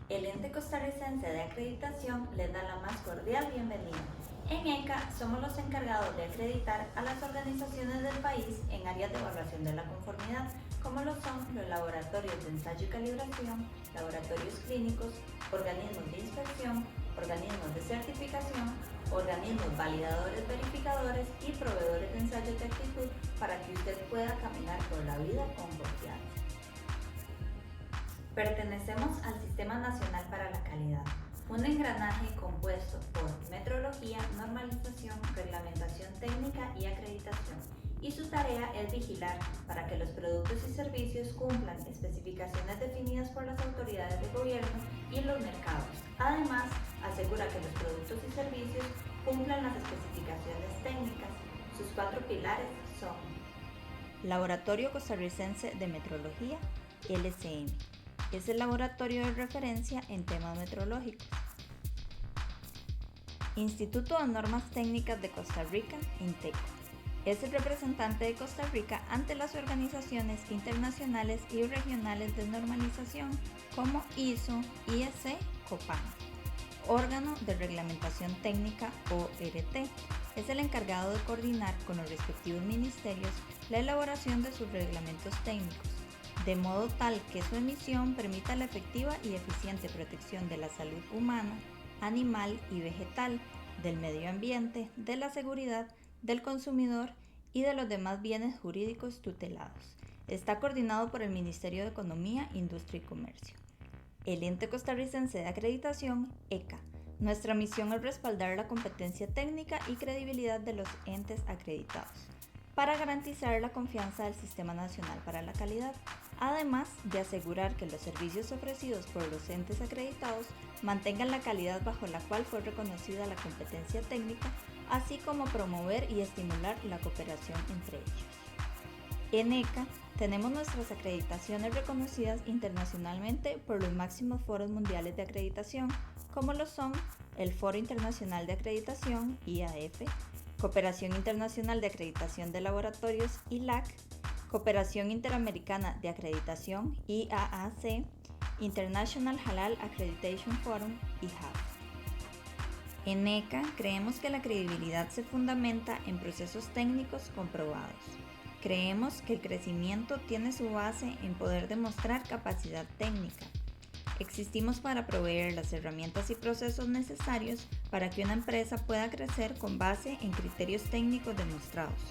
El ente costarricense de acreditación les da la más cordial bienvenida. En ECA somos los encargados de acreditar a las organizaciones del país en áreas de evaluación de la conformidad, como lo son los laboratorios de ensayo y calibración, laboratorios clínicos, organismos de inspección, organismos de certificación, organismos validadores verificadores y proveedores de ensayos de actitud para que usted pueda caminar por la vida con confianza. Pertenecemos al Sistema Nacional para la Calidad, un engranaje compuesto por metrología, normalización, reglamentación técnica y acreditación, y su tarea es vigilar para que los productos y servicios cumplan especificaciones definidas por las autoridades de gobierno y los mercados. Además, asegura que los productos y servicios cumplan las especificaciones técnicas. Sus 4 pilares son: Laboratorio Costarricense de Metrología, LCM. Es el laboratorio de referencia en temas metrológicos. Instituto de Normas Técnicas de Costa Rica, INTECO. Es el representante de Costa Rica ante las organizaciones internacionales y regionales de normalización como ISO, IEC, COPAN. Órgano de Reglamentación Técnica, ORT. Es el encargado de coordinar con los respectivos ministerios la elaboración de sus reglamentos técnicos, de modo tal que su emisión permita la efectiva y eficiente protección de la salud humana, animal y vegetal, del medio ambiente, de la seguridad, del consumidor y de los demás bienes jurídicos tutelados. Está coordinado por el Ministerio de Economía, Industria y Comercio. El ente costarricense de acreditación, ECA. Nuestra misión es respaldar la competencia técnica y credibilidad de los entes acreditados para garantizar la confianza del Sistema Nacional para la Calidad, además de asegurar que los servicios ofrecidos por los entes acreditados mantengan la calidad bajo la cual fue reconocida la competencia técnica, así como promover y estimular la cooperación entre ellos. En ECA tenemos nuestras acreditaciones reconocidas internacionalmente por los máximos foros mundiales de acreditación, como lo son el Foro Internacional de Acreditación, IAF, Cooperación Internacional de Acreditación de Laboratorios, ILAC, Cooperación Interamericana de Acreditación, IAAC, International Halal Accreditation Forum, IHAF. En ECA creemos que la credibilidad se fundamenta en procesos técnicos comprobados. Creemos que el crecimiento tiene su base en poder demostrar capacidad técnica. Existimos para proveer las herramientas y procesos necesarios para que una empresa pueda crecer con base en criterios técnicos demostrados.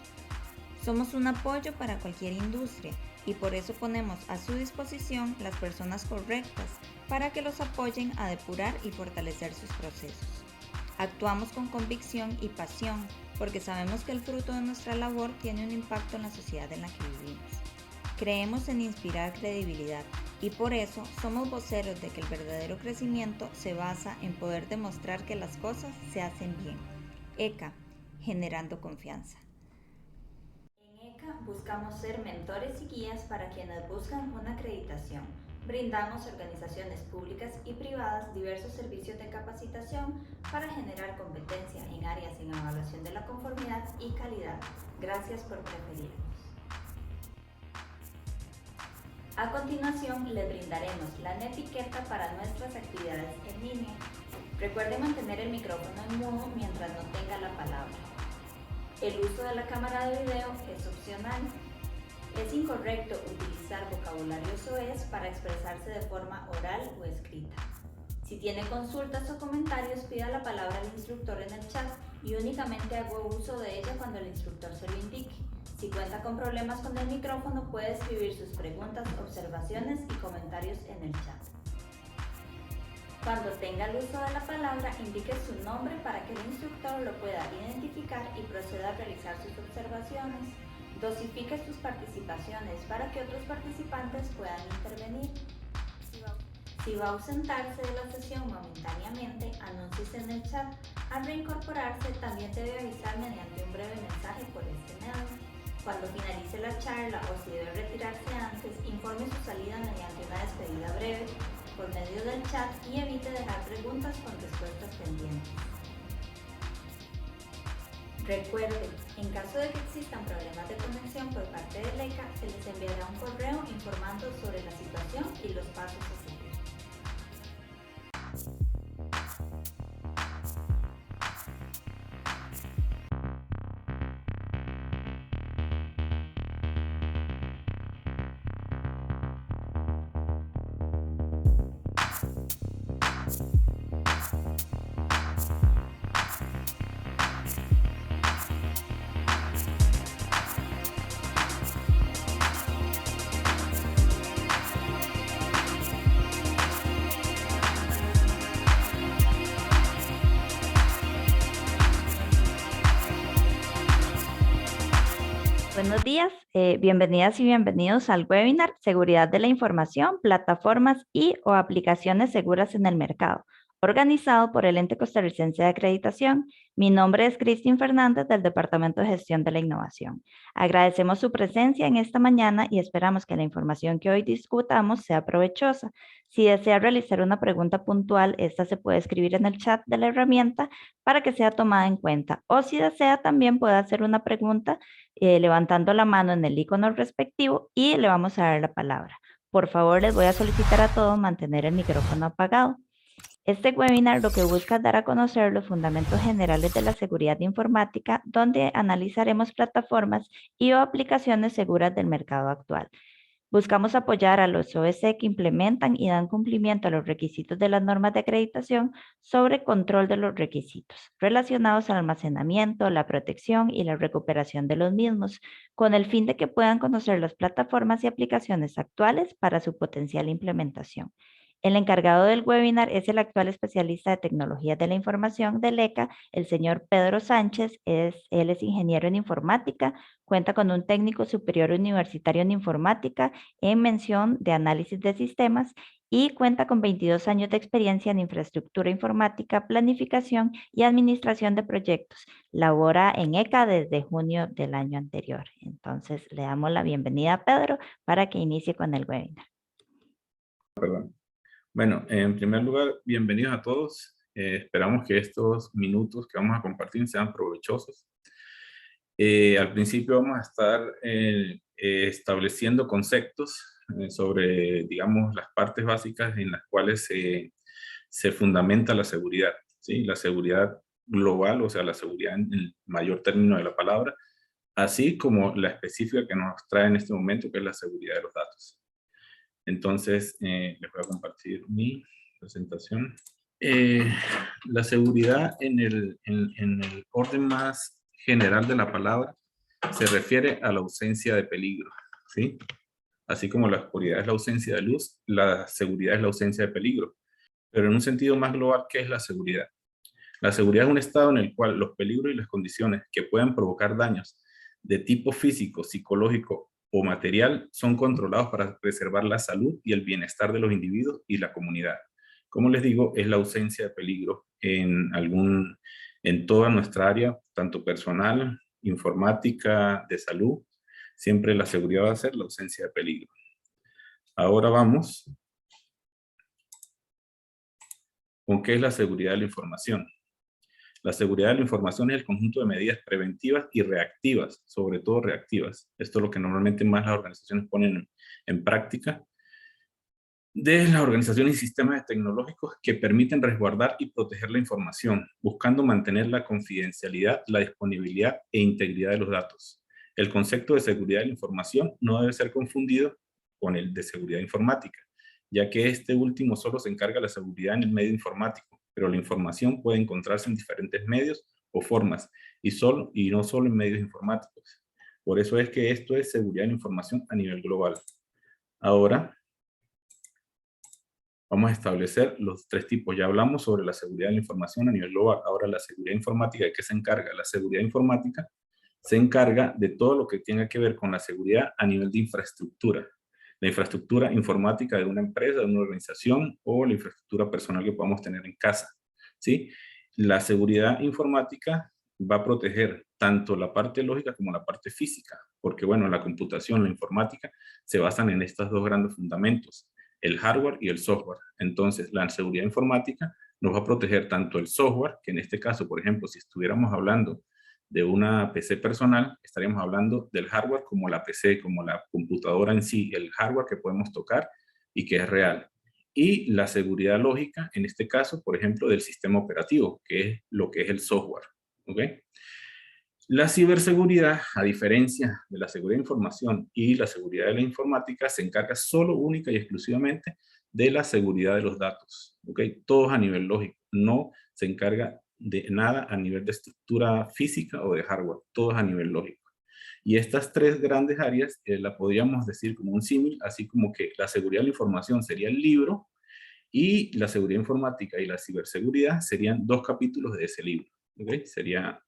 Somos un apoyo para cualquier industria y por eso ponemos a su disposición las personas correctas para que los apoyen a depurar y fortalecer sus procesos. Actuamos con convicción y pasión porque sabemos que el fruto de nuestra labor tiene un impacto en la sociedad en la que vivimos. Creemos en inspirar credibilidad y por eso somos voceros de que el verdadero crecimiento se basa en poder demostrar que las cosas se hacen bien. ECA, generando confianza. En ECA buscamos ser mentores y guías para quienes buscan una acreditación. Brindamos a organizaciones públicas y privadas diversos servicios de capacitación para generar competencia en áreas en evaluación de la conformidad y calidad. Gracias por preferirnos. A continuación, les brindaremos la etiqueta para nuestras actividades en línea. Recuerde mantener el micrófono en mudo mientras no tenga la palabra. El uso de la cámara de video es opcional. Es incorrecto utilizar vocabulario soez para expresarse de forma oral o escrita. Si tiene consultas o comentarios, pida la palabra al instructor en el chat y únicamente haga uso de ella cuando el instructor se lo indique. Si cuenta con problemas con el micrófono, puede escribir sus preguntas, observaciones y comentarios en el chat. Cuando tenga el uso de la palabra, indique su nombre para que el instructor lo pueda identificar y proceda a realizar sus observaciones. Dosifique sus participaciones para que otros participantes puedan intervenir. Si va a ausentarse de la sesión momentáneamente, anúnciese en el chat. Al reincorporarse, también debe avisar mediante un breve mensaje por este medio. Cuando finalice la charla o si debe retirarse antes, informe su salida mediante una despedida breve por medio del chat y evite dejar preguntas con respuestas pendientes. Recuerde, en caso de que existan problemas de conexión por parte del ECA, se les enviará un correo informando sobre la situación y los pasos a seguir. Buenos días, bienvenidas y bienvenidos al webinar Seguridad de la Información, Plataformas y o Aplicaciones Seguras en el Mercado, organizado por el Ente Costarricense de Acreditación. Mi nombre es Cristin Fernández del Departamento de Gestión de la Innovación. Agradecemos su presencia en esta mañana y esperamos que la información que hoy discutamos sea provechosa. Si desea realizar una pregunta puntual, esta se puede escribir en el chat de la herramienta para que sea tomada en cuenta. O si desea, también puede hacer una pregunta levantando la mano en el icono respectivo y le vamos a dar la palabra. Por favor, les voy a solicitar a todos mantener el micrófono apagado. Este webinar lo que busca es dar a conocer los fundamentos generales de la seguridad informática, donde analizaremos plataformas y o aplicaciones seguras del mercado actual. Buscamos apoyar a los OSC que implementan y dan cumplimiento a los requisitos de las normas de acreditación sobre control de los requisitos relacionados al almacenamiento, la protección y la recuperación de los mismos, con el fin de que puedan conocer las plataformas y aplicaciones actuales para su potencial implementación. El encargado del webinar es el actual especialista de tecnologías de la información del ECA, el señor Pedro Sánchez. Él es ingeniero en informática, cuenta con un técnico superior universitario en informática en mención de análisis de sistemas y cuenta con 22 años de experiencia en infraestructura informática, planificación y administración de proyectos. Labora en ECA desde junio del año anterior. Entonces, le damos la bienvenida a Pedro para que inicie con el webinar. Perdón. Bueno, en primer lugar, bienvenidos a todos. Esperamos que estos minutos que vamos a compartir sean provechosos. Al principio vamos a estar estableciendo conceptos sobre, digamos, las partes básicas en las cuales se fundamenta la seguridad, ¿sí? La seguridad global, o sea, la seguridad en el mayor término de la palabra, así como la específica que nos trae en este momento, que es la seguridad de los datos. Entonces, les voy a compartir mi presentación. La seguridad en el orden más general de la palabra se refiere a la ausencia de peligro, ¿sí? Así como la oscuridad es la ausencia de luz, la seguridad es la ausencia de peligro. Pero en un sentido más global, ¿qué es la seguridad? La seguridad es un estado en el cual los peligros y las condiciones que puedan provocar daños de tipo físico, psicológico o material son controlados para preservar la salud y el bienestar de los individuos y la comunidad. Como les digo, es la ausencia de peligro en toda nuestra área, tanto personal, informática, de salud. Siempre la seguridad va a ser la ausencia de peligro. Ahora vamos con qué es la seguridad de la información. La seguridad de la información es el conjunto de medidas preventivas y reactivas, sobre todo reactivas. Esto es lo que normalmente más las organizaciones ponen en práctica, de las organizaciones y sistemas tecnológicos que permiten resguardar y proteger la información, buscando mantener la confidencialidad, la disponibilidad e integridad de los datos. El concepto de seguridad de la información no debe ser confundido con el de seguridad informática, ya que este último solo se encarga de la seguridad en el medio informático, pero la información puede encontrarse en diferentes medios o formas, y no solo en medios informáticos. Por eso es que esto es seguridad de la información a nivel global. Ahora vamos a establecer los tres tipos. Ya hablamos sobre la seguridad de la información a nivel global. Ahora, la seguridad informática, ¿de qué se encarga? La seguridad informática se encarga de todo lo que tenga que ver con la seguridad a nivel de infraestructura. La infraestructura informática de una empresa, de una organización, o la infraestructura personal que podamos tener en casa, ¿sí? La seguridad informática va a proteger tanto la parte lógica como la parte física, porque bueno, la computación, la informática, se basan en estos dos grandes fundamentos, el hardware y el software. Entonces, la seguridad informática nos va a proteger tanto el software, que en este caso, por ejemplo, si estuviéramos hablando de una PC personal, estaríamos hablando del hardware como la PC, como la computadora en sí, el hardware que podemos tocar y que es real. Y la seguridad lógica, en este caso, por ejemplo, del sistema operativo, que es lo que es el software. ¿Ok? La ciberseguridad, a diferencia de la seguridad de información y la seguridad de la informática, se encarga solo, única y exclusivamente de la seguridad de los datos. ¿Ok? Todos a nivel lógico. No se encarga de nada a nivel de estructura física o de hardware. Todos a nivel lógico. Y estas tres grandes áreas la podríamos decir como un símil, así como que la seguridad de la información sería el libro y la seguridad informática y la ciberseguridad serían dos capítulos de ese libro. ¿Ok? Sería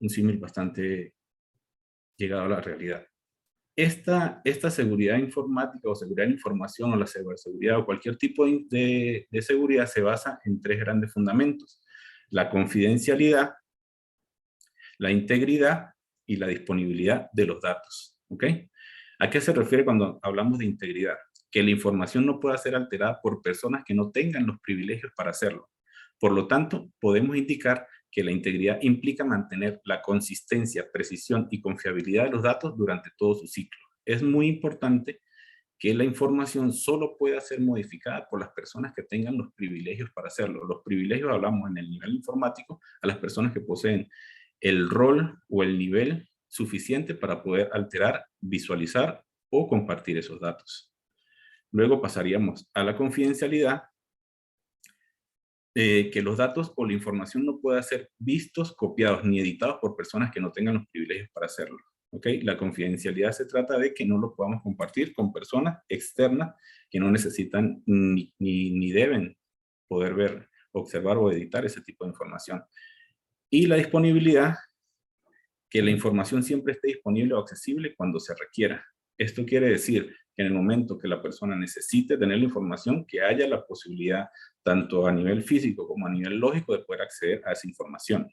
un símil bastante llegado a la realidad. Esta seguridad informática o seguridad de información o la ciberseguridad o cualquier tipo de seguridad se basa en tres grandes fundamentos: la confidencialidad, la integridad y la disponibilidad de los datos. ¿Ok? ¿A qué se refiere cuando hablamos de integridad? Que la información no pueda ser alterada por personas que no tengan los privilegios para hacerlo. Por lo tanto, podemos indicar que la integridad implica mantener la consistencia, precisión y confiabilidad de los datos durante todo su ciclo. Es muy importante que la información solo pueda ser modificada por las personas que tengan los privilegios para hacerlo. Los privilegios hablamos en el nivel informático a las personas que poseen el rol o el nivel suficiente para poder alterar, visualizar o compartir esos datos. Luego pasaríamos a la confidencialidad, que los datos o la información no pueda ser vistos, copiados ni editados por personas que no tengan los privilegios para hacerlo. ¿Okay? La confidencialidad se trata de que no lo podamos compartir con personas externas que no necesitan ni deben poder ver, observar o editar ese tipo de información. Y la disponibilidad, que la información siempre esté disponible o accesible cuando se requiera. Esto quiere decir que en el momento que la persona necesite tener la información, que haya la posibilidad, tanto a nivel físico como a nivel lógico, de poder acceder a esa información.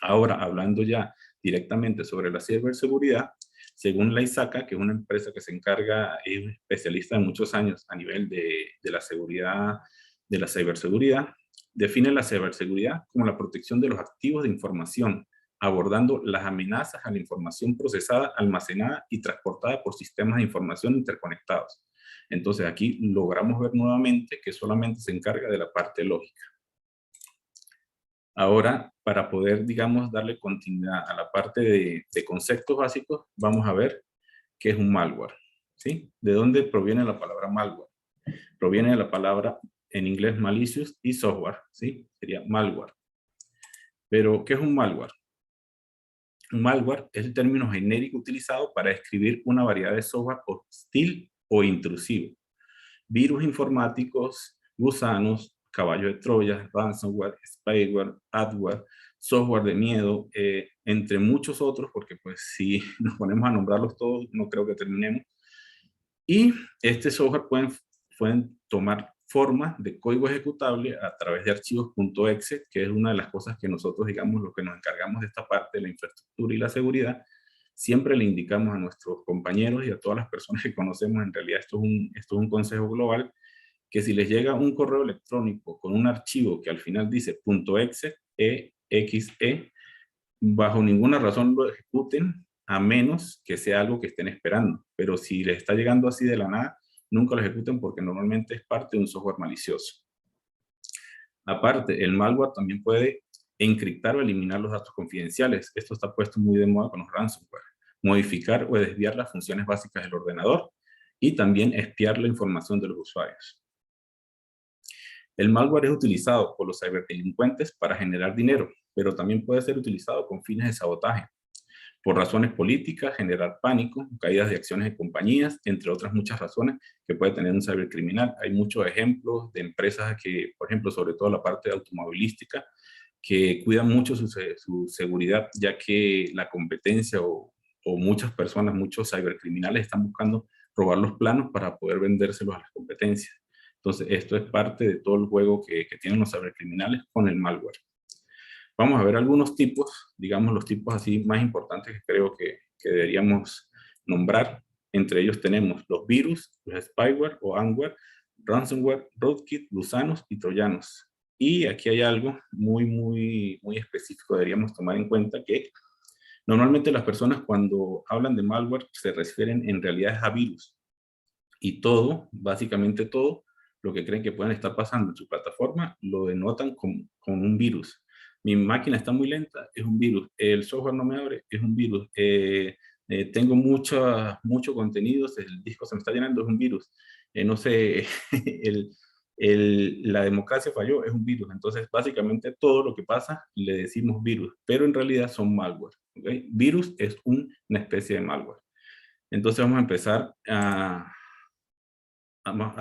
Ahora, hablando ya directamente sobre la ciberseguridad, según la ISACA, que es una empresa que se encarga, es un especialista de muchos años a nivel de la seguridad, de la ciberseguridad, define la ciberseguridad como la protección de los activos de información, abordando las amenazas a la información procesada, almacenada y transportada por sistemas de información interconectados. Entonces aquí logramos ver nuevamente que solamente se encarga de la parte lógica. Ahora, para poder, digamos, darle continuidad a la parte de conceptos básicos, vamos a ver qué es un malware, ¿sí? ¿De dónde proviene la palabra malware? Proviene de la palabra en inglés malicious y software, ¿sí? Sería malware. Pero, ¿qué es un malware? Un malware es el término genérico utilizado para describir una variedad de software hostil o intrusivo. Virus informáticos, gusanos, caballo de Troya, ransomware, spyware, adware, software de miedo, entre muchos otros, porque pues si nos ponemos a nombrarlos todos, no creo que terminemos. Y este software pueden tomar forma de código ejecutable a través de archivos .exe, que es una de las cosas que nosotros, digamos, los que nos encargamos de esta parte de la infraestructura y la seguridad, siempre le indicamos a nuestros compañeros y a todas las personas que conocemos, en realidad esto es un consejo global, que si les llega un correo electrónico con un archivo que al final dice .exe, bajo ninguna razón lo ejecuten, a menos que sea algo que estén esperando. Pero si les está llegando así de la nada, nunca lo ejecuten porque normalmente es parte de un software malicioso. Aparte, el malware también puede encriptar o eliminar los datos confidenciales. Esto está puesto muy de moda con los ransomware. Modificar o desviar las funciones básicas del ordenador y también espiar la información de los usuarios. El malware es utilizado por los ciberdelincuentes para generar dinero, pero también puede ser utilizado con fines de sabotaje. Por razones políticas, generar pánico, caídas de acciones de compañías, entre otras muchas razones que puede tener un cibercriminal. Hay muchos ejemplos de empresas que, por ejemplo, sobre todo la parte automovilística, que cuidan mucho su seguridad, ya que la competencia o muchas personas, muchos cibercriminales están buscando robar los planos para poder vendérselos a las competencias. Entonces, esto es parte de todo el juego que tienen los cibercriminales con el malware. Vamos a ver algunos tipos, digamos los tipos así más importantes que creo que deberíamos nombrar. Entre ellos tenemos los virus, los spyware o adware, ransomware, rootkit, gusanos y troyanos. Y aquí hay algo muy específico, deberíamos tomar en cuenta, que normalmente las personas cuando hablan de malware se refieren en realidad a virus. Y todo, básicamente todo, lo que creen que pueden estar pasando en su plataforma, lo denotan con un virus. Mi máquina está muy lenta, es un virus. El software no me abre, es un virus. Tengo mucho contenido, el disco se me está llenando, es un virus. No sé, la democracia falló, es un virus. Entonces, básicamente todo lo que pasa le decimos virus, pero en realidad son malware. ¿Okay? Virus es una especie de malware. Entonces vamos a empezar a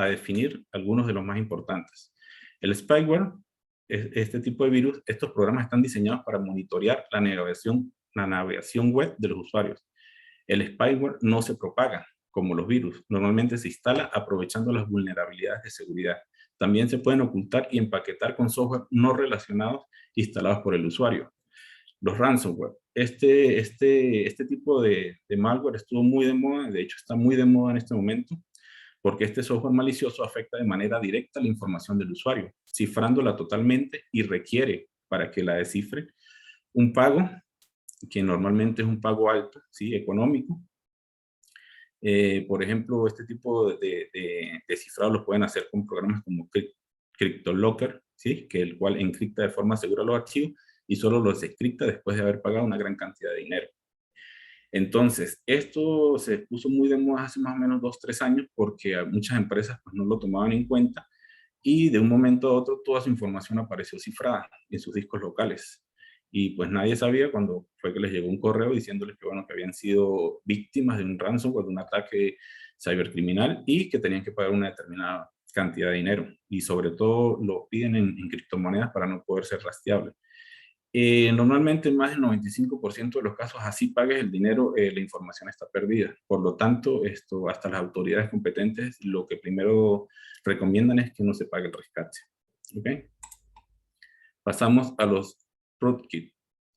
definir algunos de los más importantes. El spyware es este tipo de virus. Estos programas están diseñados para monitorear la navegación web de los usuarios. El spyware no se propaga como los virus. Normalmente se instala aprovechando las vulnerabilidades de seguridad. También se pueden ocultar y empaquetar con software no relacionados instalados por el usuario. Los ransomware. Este tipo de malware estuvo muy de moda, de hecho está muy de moda en este momento, porque este software malicioso afecta de manera directa la información del usuario, cifrándola totalmente y requiere, para que la descifre, un pago, que normalmente es un pago alto, ¿sí? Económico. Por ejemplo, este tipo de cifrado lo pueden hacer con programas como CryptoLocker, ¿sí? Que el cual encripta de forma segura los archivos y solo los descripta después de haber pagado una gran cantidad de dinero. Entonces, esto se puso muy de moda hace más o menos 2-3 años porque muchas empresas pues, no lo tomaban en cuenta y de un momento a otro toda su información apareció cifrada en sus discos locales. Y pues nadie sabía cuando fue que les llegó un correo diciéndoles que, bueno, que habían sido víctimas de un ransomware, de un ataque cibercriminal y que tenían que pagar una determinada cantidad de dinero. Y sobre todo lo piden en criptomonedas para no poder ser rastreable. Normalmente en más del 95% de los casos, así pagues el dinero, la información está perdida. Por lo tanto, hasta las autoridades competentes lo que primero recomiendan es que no se pague el rescate. ¿Okay? Pasamos a los rootkit.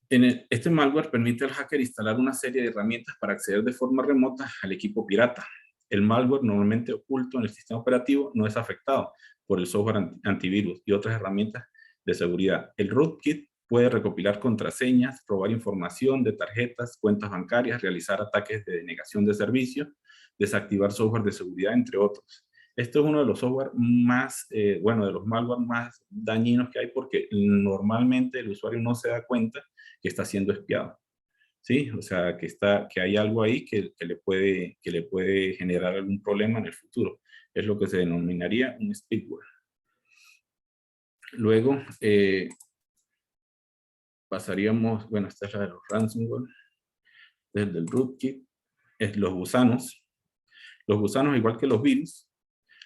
Este malware permite al hacker instalar una serie de herramientas para acceder de forma remota al equipo pirata. El malware normalmente oculto en el sistema operativo no es afectado por el software antivirus y otras herramientas de seguridad. El rootkit puede recopilar contraseñas, robar información de tarjetas, cuentas bancarias, realizar ataques de denegación de servicio, desactivar software de seguridad, entre otros. Esto es uno de los software más, de los malware más dañinos que hay porque normalmente el usuario no se da cuenta que está siendo espiado. ¿Sí? O sea, que hay algo ahí que le puede generar algún problema en el futuro. Es lo que se denominaría un spyware. Luego, pasaríamos, esta es la de los ransomware, desde el rootkit, es los gusanos. Los gusanos, igual que los virus,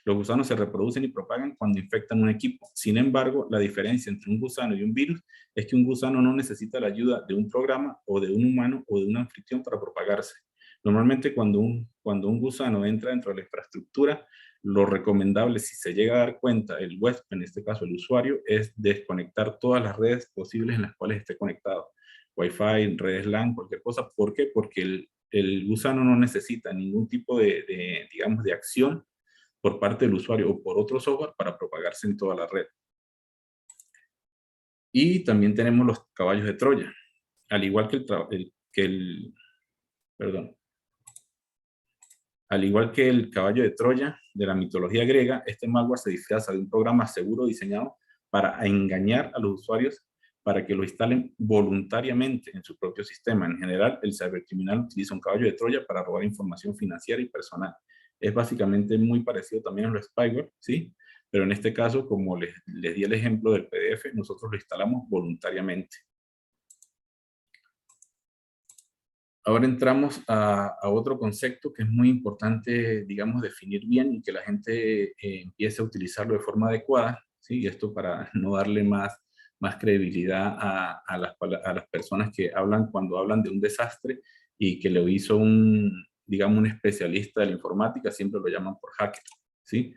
los gusanos se reproducen y propagan cuando infectan un equipo. Sin embargo, la diferencia entre un gusano y un virus es que un gusano no necesita la ayuda de un programa o de un humano o de un anfitrión para propagarse. Normalmente cuando un gusano entra dentro de la infraestructura, lo recomendable, si se llega a dar cuenta el huésped, en este caso el usuario, es desconectar todas las redes posibles en las cuales esté conectado. Wi-Fi, redes LAN, cualquier cosa. ¿Por qué? Porque el gusano no necesita ningún tipo de acción por parte del usuario o por otro software para propagarse en toda la red. Y también tenemos los caballos de Troya. Al igual que el caballo de Troya de la mitología griega, este malware se disfraza de un programa seguro diseñado para engañar a los usuarios para que lo instalen voluntariamente en su propio sistema. En general, el cibercriminal utiliza un caballo de Troya para robar información financiera y personal. Es básicamente muy parecido también a los spyware, ¿sí? Pero en este caso, como les di el ejemplo del PDF, nosotros lo instalamos voluntariamente. Ahora entramos a otro concepto que es muy importante, digamos, definir bien y que la gente empiece a utilizarlo de forma adecuada, ¿sí? Y esto para no darle más credibilidad a las personas que hablan cuando hablan de un desastre y que lo hizo un especialista de la informática, siempre lo llaman por hacker, ¿sí?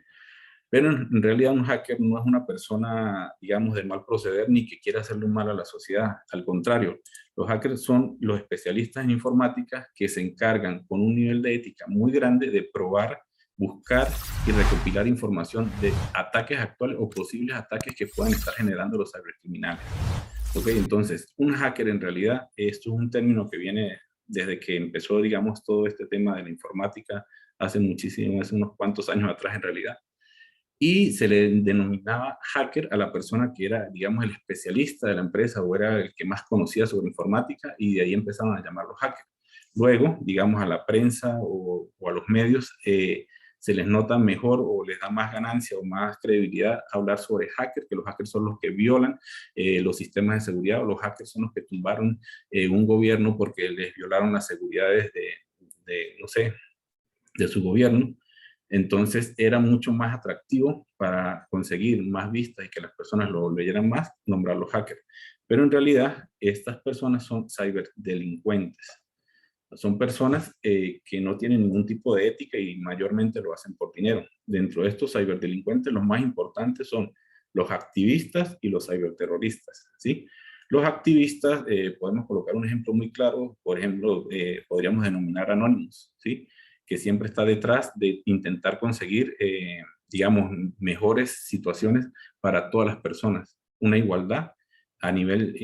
Pero en realidad un hacker no es una persona, digamos, de mal proceder ni que quiera hacerle un mal a la sociedad. Al contrario, los hackers son los especialistas en informática que se encargan con un nivel de ética muy grande de probar, buscar y recopilar información de ataques actuales o posibles ataques que puedan estar generando los cibercriminales. Ok, entonces, un hacker en realidad, esto es un término que viene desde que empezó, digamos, todo este tema de la informática hace unos cuantos años atrás en realidad. Y se le denominaba hacker a la persona que era, digamos, el especialista de la empresa o era el que más conocía sobre informática y de ahí empezaron a llamarlo hacker. Luego, digamos, a la prensa o a los medios se les nota mejor o les da más ganancia o más credibilidad hablar sobre hackers, que los hackers son los que violan los sistemas de seguridad o los hackers son los que tumbaron un gobierno porque les violaron las seguridades de su gobierno. Entonces era mucho más atractivo para conseguir más vistas y que las personas lo leyeran más, nombrarlos hackers. Pero en realidad estas personas son ciberdelincuentes. Son personas que no tienen ningún tipo de ética y mayormente lo hacen por dinero. Dentro de estos ciberdelincuentes, los más importantes son los activistas y los ciberterroristas, ¿sí? Los activistas, podemos colocar un ejemplo muy claro, por ejemplo, podríamos denominar Anonymous, ¿sí? Que siempre está detrás de intentar conseguir, digamos, mejores situaciones para todas las personas, una igualdad a nivel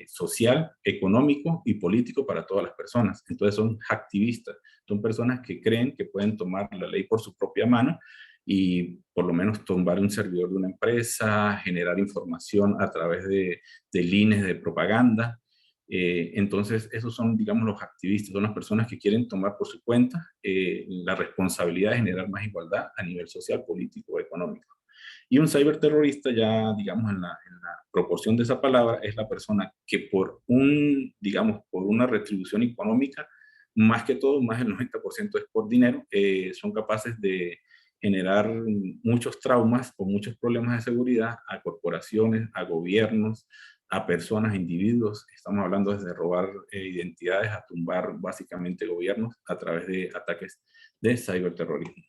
social, económico y político para todas las personas. Entonces son activistas, son personas que creen que pueden tomar la ley por su propia mano y por lo menos tumbar un servidor de una empresa, generar información a través de líneas de propaganda. Entonces esos son, digamos, los activistas, son las personas que quieren tomar por su cuenta la responsabilidad de generar más igualdad a nivel social, político, económico. Y un ciberterrorista, ya digamos en la proporción de esa palabra, es la persona que digamos, por una retribución económica, más que todo, más del 90% es por dinero, son capaces de generar muchos traumas o muchos problemas de seguridad a corporaciones, a gobiernos, a personas, a individuos. Estamos hablando desde robar identidades a tumbar básicamente gobiernos a través de ataques de ciberterrorismo.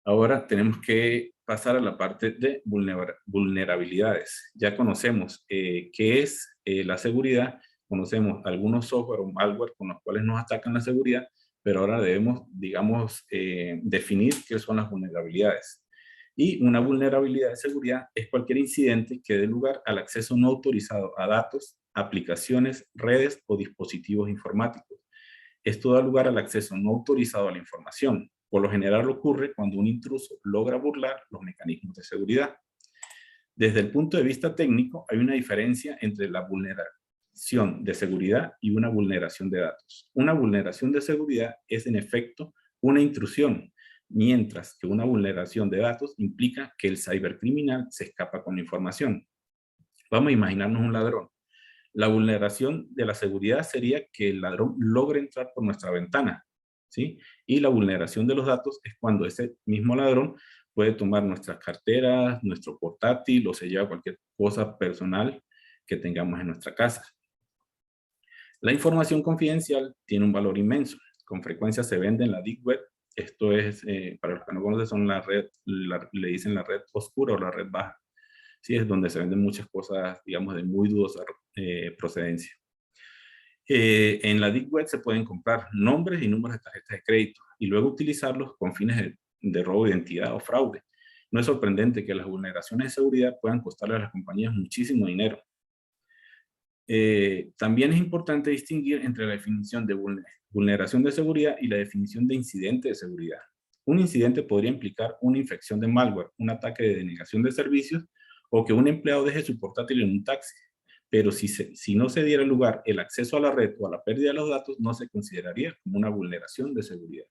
Ahora tenemos que pasar a la parte de vulnerabilidades. Ya conocemos qué es la seguridad, conocemos algunos software o malware con los cuales nos atacan la seguridad, pero ahora debemos, digamos, definir qué son las vulnerabilidades. Y una vulnerabilidad de seguridad es cualquier incidente que dé lugar al acceso no autorizado a datos, aplicaciones, redes o dispositivos informáticos. Esto da lugar al acceso no autorizado a la información. Por lo general ocurre cuando un intruso logra burlar los mecanismos de seguridad. Desde el punto de vista técnico, hay una diferencia entre la vulneración de seguridad y una vulneración de datos. Una vulneración de seguridad es en efecto una intrusión, mientras que una vulneración de datos implica que el cibercriminal se escapa con la información. Vamos a imaginarnos un ladrón. La vulneración de la seguridad sería que el ladrón logre entrar por nuestra ventana, ¿sí? Y la vulneración de los datos es cuando ese mismo ladrón puede tomar nuestras carteras, nuestro portátil o se lleva cualquier cosa personal que tengamos en nuestra casa. La información confidencial tiene un valor inmenso. Con frecuencia se vende en la Deep Web. Esto es, para los que no conocen, son la red, le dicen la red oscura o la red baja. Sí, es donde se venden muchas cosas, digamos, de muy dudosa procedencia. En la Deep Web se pueden comprar nombres y números de tarjetas de crédito y luego utilizarlos con fines de robo de identidad o fraude. No es sorprendente que las vulneraciones de seguridad puedan costarle a las compañías muchísimo dinero. También es importante distinguir entre la definición de vulneración de seguridad y la definición de incidente de seguridad. Un incidente podría implicar una infección de malware, un ataque de denegación de servicios o que un empleado deje su portátil en un taxi. Pero si no se diera lugar el acceso a la red o a la pérdida de los datos, no se consideraría como una vulneración de seguridad.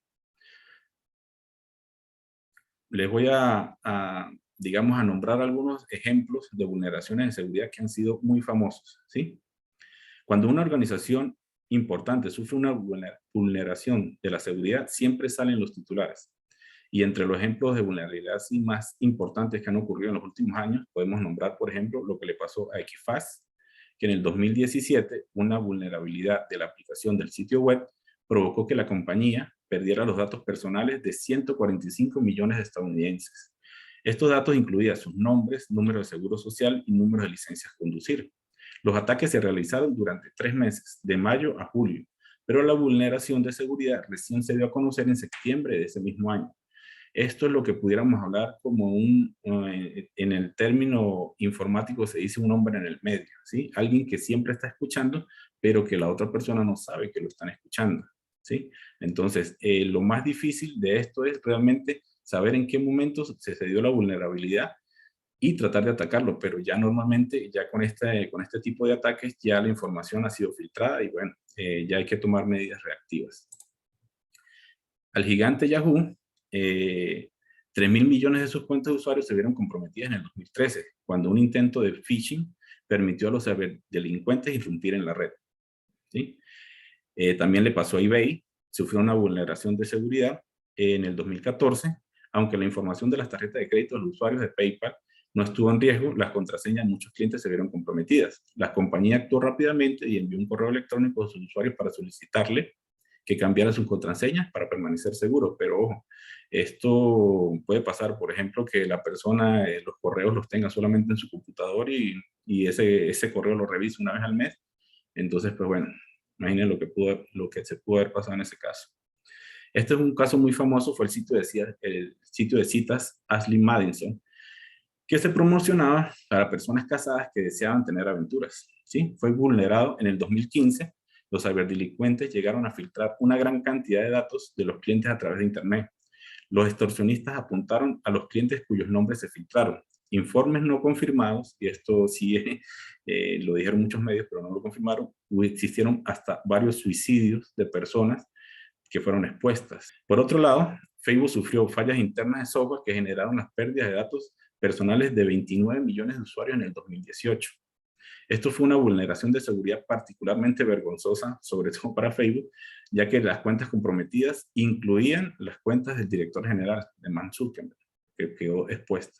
Les voy digamos, a nombrar algunos ejemplos de vulneraciones de seguridad que han sido muy famosos, ¿sí? Cuando una organización importante sufre una vulneración de la seguridad, siempre salen los titulares. Y entre los ejemplos de vulnerabilidad más importantes que han ocurrido en los últimos años, podemos nombrar, por ejemplo, lo que le pasó a Equifax, que en el 2017 una vulnerabilidad de la aplicación del sitio web provocó que la compañía perdiera los datos personales de 145 millones de estadounidenses. Estos datos incluían sus nombres, número de seguro social y número de licencias de conducir. Los ataques se realizaron durante 3 meses, de mayo a julio, pero la vulneración de seguridad recién se dio a conocer en septiembre de ese mismo año. Esto es lo que pudiéramos hablar como en el término informático se dice un hombre en el medio, ¿sí? Alguien que siempre está escuchando, pero que la otra persona no sabe que lo están escuchando, ¿sí? Entonces, lo más difícil de esto es realmente saber en qué momento se dio la vulnerabilidad y tratar de atacarlo, pero ya normalmente, ya con este tipo de ataques, ya la información ha sido filtrada y bueno, ya hay que tomar medidas reactivas. Al gigante Yahoo, 3.000 millones de sus cuentas de usuarios se vieron comprometidas en el 2013, cuando un intento de phishing permitió a los delincuentes irrumpir en la red, ¿sí? También le pasó a eBay, sufrió una vulneración de seguridad en el 2014, aunque la información de las tarjetas de crédito de los usuarios de PayPal no estuvo en riesgo, las contraseñas de muchos clientes se vieron comprometidas. La compañía actuó rápidamente y envió un correo electrónico a sus usuarios para solicitarle que cambiara sus contraseñas para permanecer seguro. Pero ojo, esto puede pasar, por ejemplo, que la persona los correos los tenga solamente en su computador y ese correo lo revise una vez al mes. Entonces, pues bueno, imaginen lo que se pudo haber pasado en ese caso. Este es un caso muy famoso, fue el sitio de citas Ashley Madison, que se promocionaba para personas casadas que deseaban tener aventuras. ¿Sí? Fue vulnerado en el 2015. Los ciberdelincuentes llegaron a filtrar una gran cantidad de datos de los clientes a través de Internet. Los extorsionistas apuntaron a los clientes cuyos nombres se filtraron. Informes no confirmados, y esto sí lo dijeron muchos medios, pero no lo confirmaron, existieron hasta varios suicidios de personas que fueron expuestas. Por otro lado, Facebook sufrió fallas internas de software que generaron las pérdidas de datos personales de 29 millones de usuarios en el 2018. Esto fue una vulneración de seguridad particularmente vergonzosa, sobre todo para Facebook, ya que las cuentas comprometidas incluían las cuentas del director general, de Mark Zuckerberg, que quedó expuesta.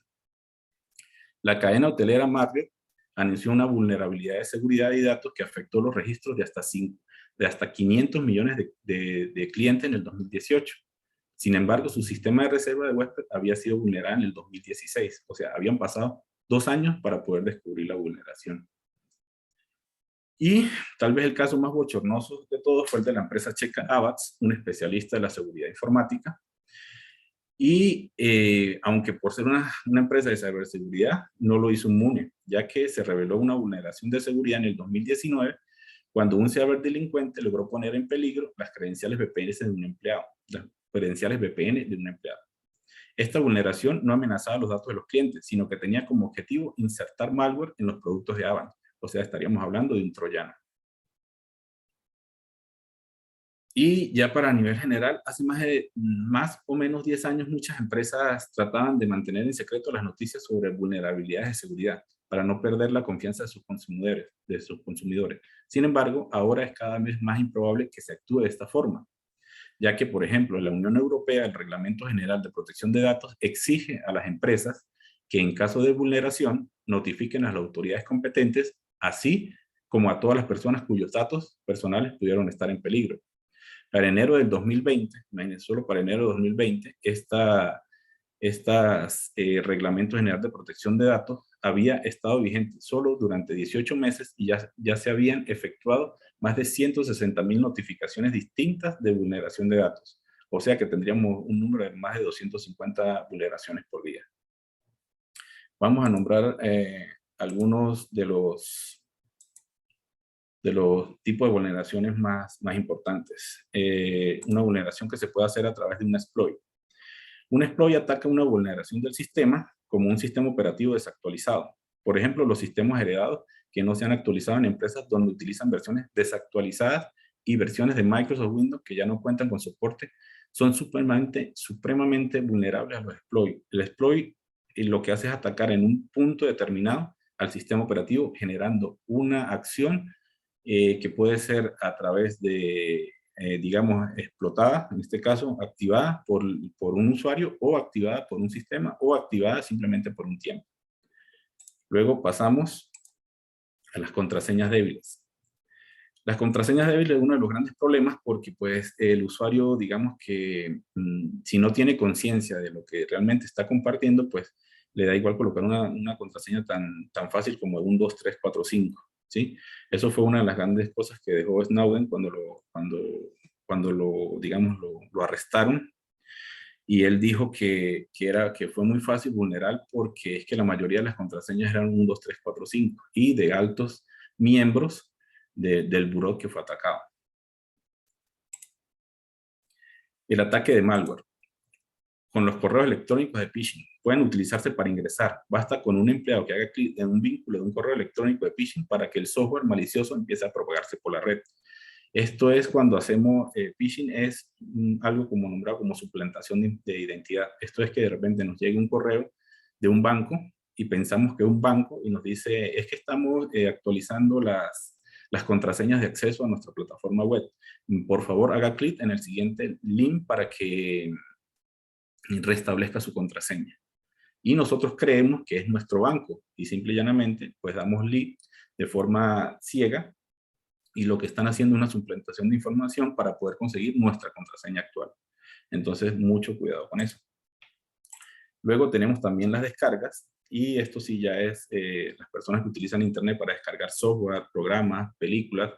La cadena hotelera Marriott anunció una vulnerabilidad de seguridad y datos que afectó los registros de hasta 500 millones de clientes en el 2018. Sin embargo, su sistema de reserva de huésped había sido vulnerado en el 2016. O sea, habían pasado 2 años para poder descubrir la vulneración. Y tal vez el caso más bochornoso de todos fue el de la empresa checa Avast, un especialista de la seguridad informática. Y aunque por ser una empresa de ciberseguridad, no lo hizo inmune, ya que se reveló una vulneración de seguridad en el 2019, cuando un ciberdelincuente logró poner en peligro las credenciales VPN de un empleado. Esta vulneración no amenazaba los datos de los clientes, sino que tenía como objetivo insertar malware en los productos de Avast. O sea, estaríamos hablando de un troyano. Y ya para nivel general, hace más o menos 10 años, muchas empresas trataban de mantener en secreto las noticias sobre vulnerabilidades de seguridad para no perder la confianza de sus consumidores. Sin embargo, ahora es cada vez más improbable que se actúe de esta forma, ya que, por ejemplo, en la Unión Europea, el Reglamento General de Protección de Datos exige a las empresas que en caso de vulneración notifiquen a las autoridades competentes, así como a todas las personas cuyos datos personales pudieron estar en peligro. Para enero del 2020, solo para enero de 2020, Reglamento General de Protección de Datos había estado vigente solo durante 18 meses y ya se habían efectuado más de 160,000 notificaciones distintas de vulneración de datos. O sea que tendríamos un número de más de 250 vulneraciones por día. Vamos a nombrar algunos de los tipos de vulneraciones más importantes. Una vulneración que se puede hacer a través de un exploit. Un exploit ataca una vulneración del sistema como un sistema operativo desactualizado. Por ejemplo, los sistemas heredados que no se han actualizado en empresas donde utilizan versiones desactualizadas y versiones de Microsoft Windows que ya no cuentan con soporte son supremamente vulnerables a los exploits. El exploit lo que hace es atacar en un punto determinado al sistema operativo generando una acción que puede ser a través de, digamos, explotada, en este caso, activada por un usuario o activada por un sistema o activada simplemente por un tiempo. Luego pasamos a las contraseñas débiles. Las contraseñas débiles es uno de los grandes problemas porque pues el usuario, digamos que si no tiene conciencia de lo que realmente está compartiendo, pues le da igual colocar una contraseña tan fácil como 1, 2, 3, 4, 5. ¿Sí? Eso fue una de las grandes cosas que dejó Snowden cuando lo arrestaron, y él dijo que fue muy fácil vulnerar porque es que la mayoría de las contraseñas eran 1, 2, 3, 4, 5 y de altos miembros del buró que fue atacado. El ataque de malware. Con los correos electrónicos de phishing pueden utilizarse para ingresar. Basta con un empleado que haga clic en un vínculo de un correo electrónico de phishing para que el software malicioso empiece a propagarse por la red. Esto es cuando hacemos phishing, es algo como nombrado como suplantación de identidad. Esto es que de repente nos llegue un correo de un banco y pensamos que es un banco y nos dice, es que estamos actualizando las contraseñas de acceso a nuestra plataforma web. Por favor, haga clic en el siguiente link para que restablezca su contraseña. y nosotros creemos que es nuestro banco y simple y llanamente pues damos lead de forma ciega y lo que están haciendo es una suplantación de información para poder conseguir nuestra contraseña actual. Entonces, mucho cuidado con eso. Luego tenemos también las descargas, y esto sí ya es las personas que utilizan Internet para descargar software, programas, películas.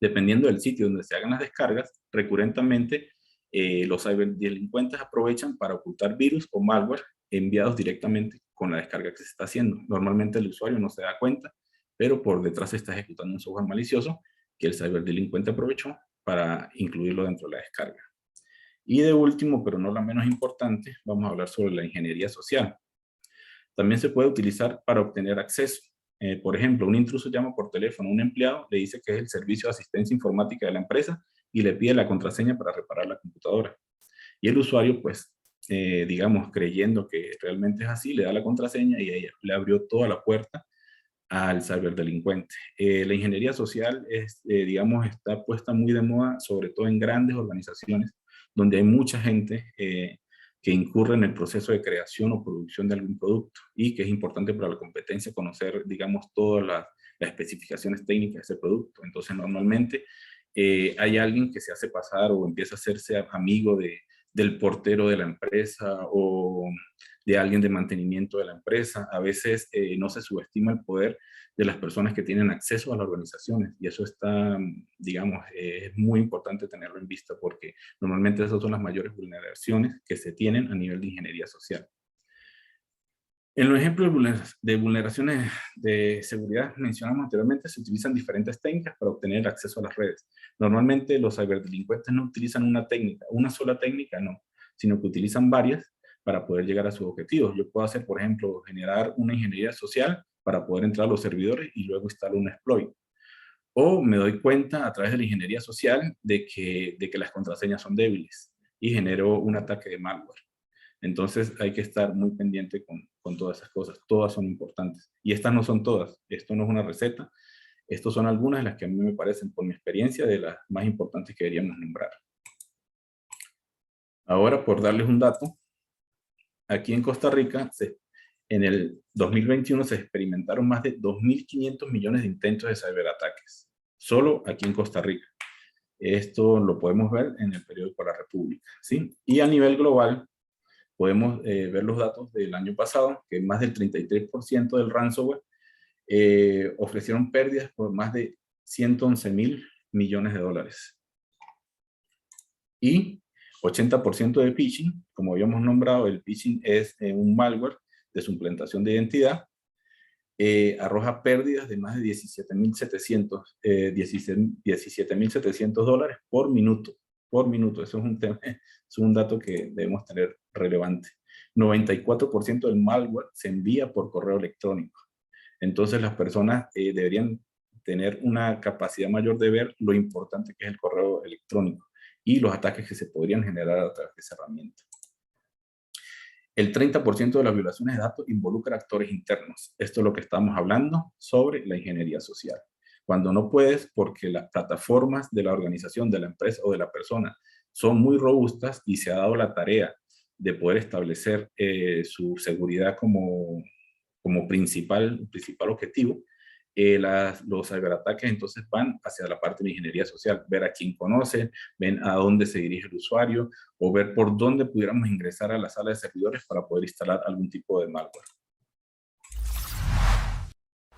Dependiendo del sitio donde se hagan las descargas, recurrentemente los ciberdelincuentes aprovechan para ocultar virus o malware enviados directamente con la descarga que se está haciendo. Normalmente el usuario no se da cuenta, pero por detrás se está ejecutando un software malicioso que el ciberdelincuente aprovechó para incluirlo dentro de la descarga. Y de último, pero no la menos importante, vamos a hablar sobre la ingeniería social. También se puede utilizar para obtener acceso. Por ejemplo, un intruso llama por teléfono a un empleado, le dice que es el servicio de asistencia informática de la empresa y le pide la contraseña para reparar la computadora. Y el usuario, pues, digamos, creyendo que realmente es así, le da la contraseña y ella le abrió toda la puerta al ciberdelincuente. La ingeniería social, digamos, está puesta muy de moda, sobre todo en grandes organizaciones, donde hay mucha gente que incurre en el proceso de creación o producción de algún producto y que es importante para la competencia conocer, digamos, todas las especificaciones técnicas de ese producto. Entonces, normalmente hay alguien que se hace pasar o empieza a hacerse amigo del portero de la empresa o de alguien de mantenimiento de la empresa. A veces no se subestima el poder de las personas que tienen acceso a las organizaciones, y eso está, digamos, es muy importante tenerlo en vista porque normalmente esas son las mayores vulneraciones que se tienen a nivel de ingeniería social. En los ejemplos de vulneraciones de seguridad mencionamos anteriormente, se utilizan diferentes técnicas para obtener acceso a las redes. Normalmente los ciberdelincuentes no utilizan una técnica, una sola técnica no, sino que utilizan varias para poder llegar a sus objetivos. Yo puedo hacer, por ejemplo, generar una ingeniería social para poder entrar a los servidores y luego instalar un exploit. O me doy cuenta a través de la ingeniería social de que las contraseñas son débiles y genero un ataque de malware. Entonces hay que estar muy pendiente con todas esas cosas. Todas son importantes. Y estas no son todas. Esto no es una receta. Estas son algunas de las que a mí me parecen, por mi experiencia, de las más importantes que deberíamos nombrar. Ahora, por darles un dato, aquí en Costa Rica, en el 2021 se experimentaron más de 2.500 millones de intentos de ciberataques. Solo aquí en Costa Rica. Esto lo podemos ver en el periódico La República, ¿sí? Y a nivel global, podemos ver los datos del año pasado, que más del 33% del ransomware ofrecieron pérdidas por más de 111.000 millones de dólares. Y 80% de phishing, como habíamos nombrado, el phishing es un malware de suplantación de identidad, arroja pérdidas de más de 17.700 dólares por minuto. Por minuto, eso es un tema, es un dato que debemos tener relevante. 94% del malware se envía por correo electrónico. Entonces las personas deberían tener una capacidad mayor de ver lo importante que es el correo electrónico y los ataques que se podrían generar a través de esa herramienta. El 30% de las violaciones de datos involucra actores internos. Esto es lo que estamos hablando sobre la ingeniería social. Cuando no puedes porque las plataformas de la organización, de la empresa o de la persona son muy robustas y se ha dado la tarea de poder establecer su seguridad como principal objetivo, los ciberataques entonces van hacia la parte de ingeniería social, ver a quién conoce, ven a dónde se dirige el usuario o ver por dónde pudiéramos ingresar a la sala de servidores para poder instalar algún tipo de malware.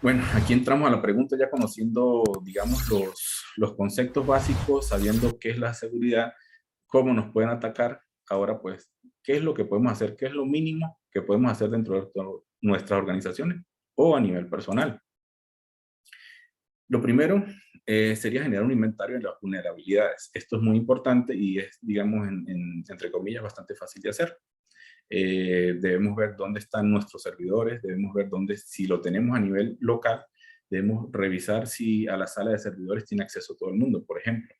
Bueno, aquí entramos a la pregunta ya conociendo, digamos, los conceptos básicos, sabiendo qué es la seguridad, cómo nos pueden atacar. Ahora, pues, ¿qué es lo que podemos hacer? ¿Qué es lo mínimo que podemos hacer dentro de nuestras organizaciones o a nivel personal? Lo primero sería generar un inventario de las vulnerabilidades. Esto es muy importante y es, digamos, entre comillas, bastante fácil de hacer. Debemos ver dónde están nuestros servidores, debemos ver si lo tenemos a nivel local, debemos revisar si a la sala de servidores tiene acceso todo el mundo, por ejemplo,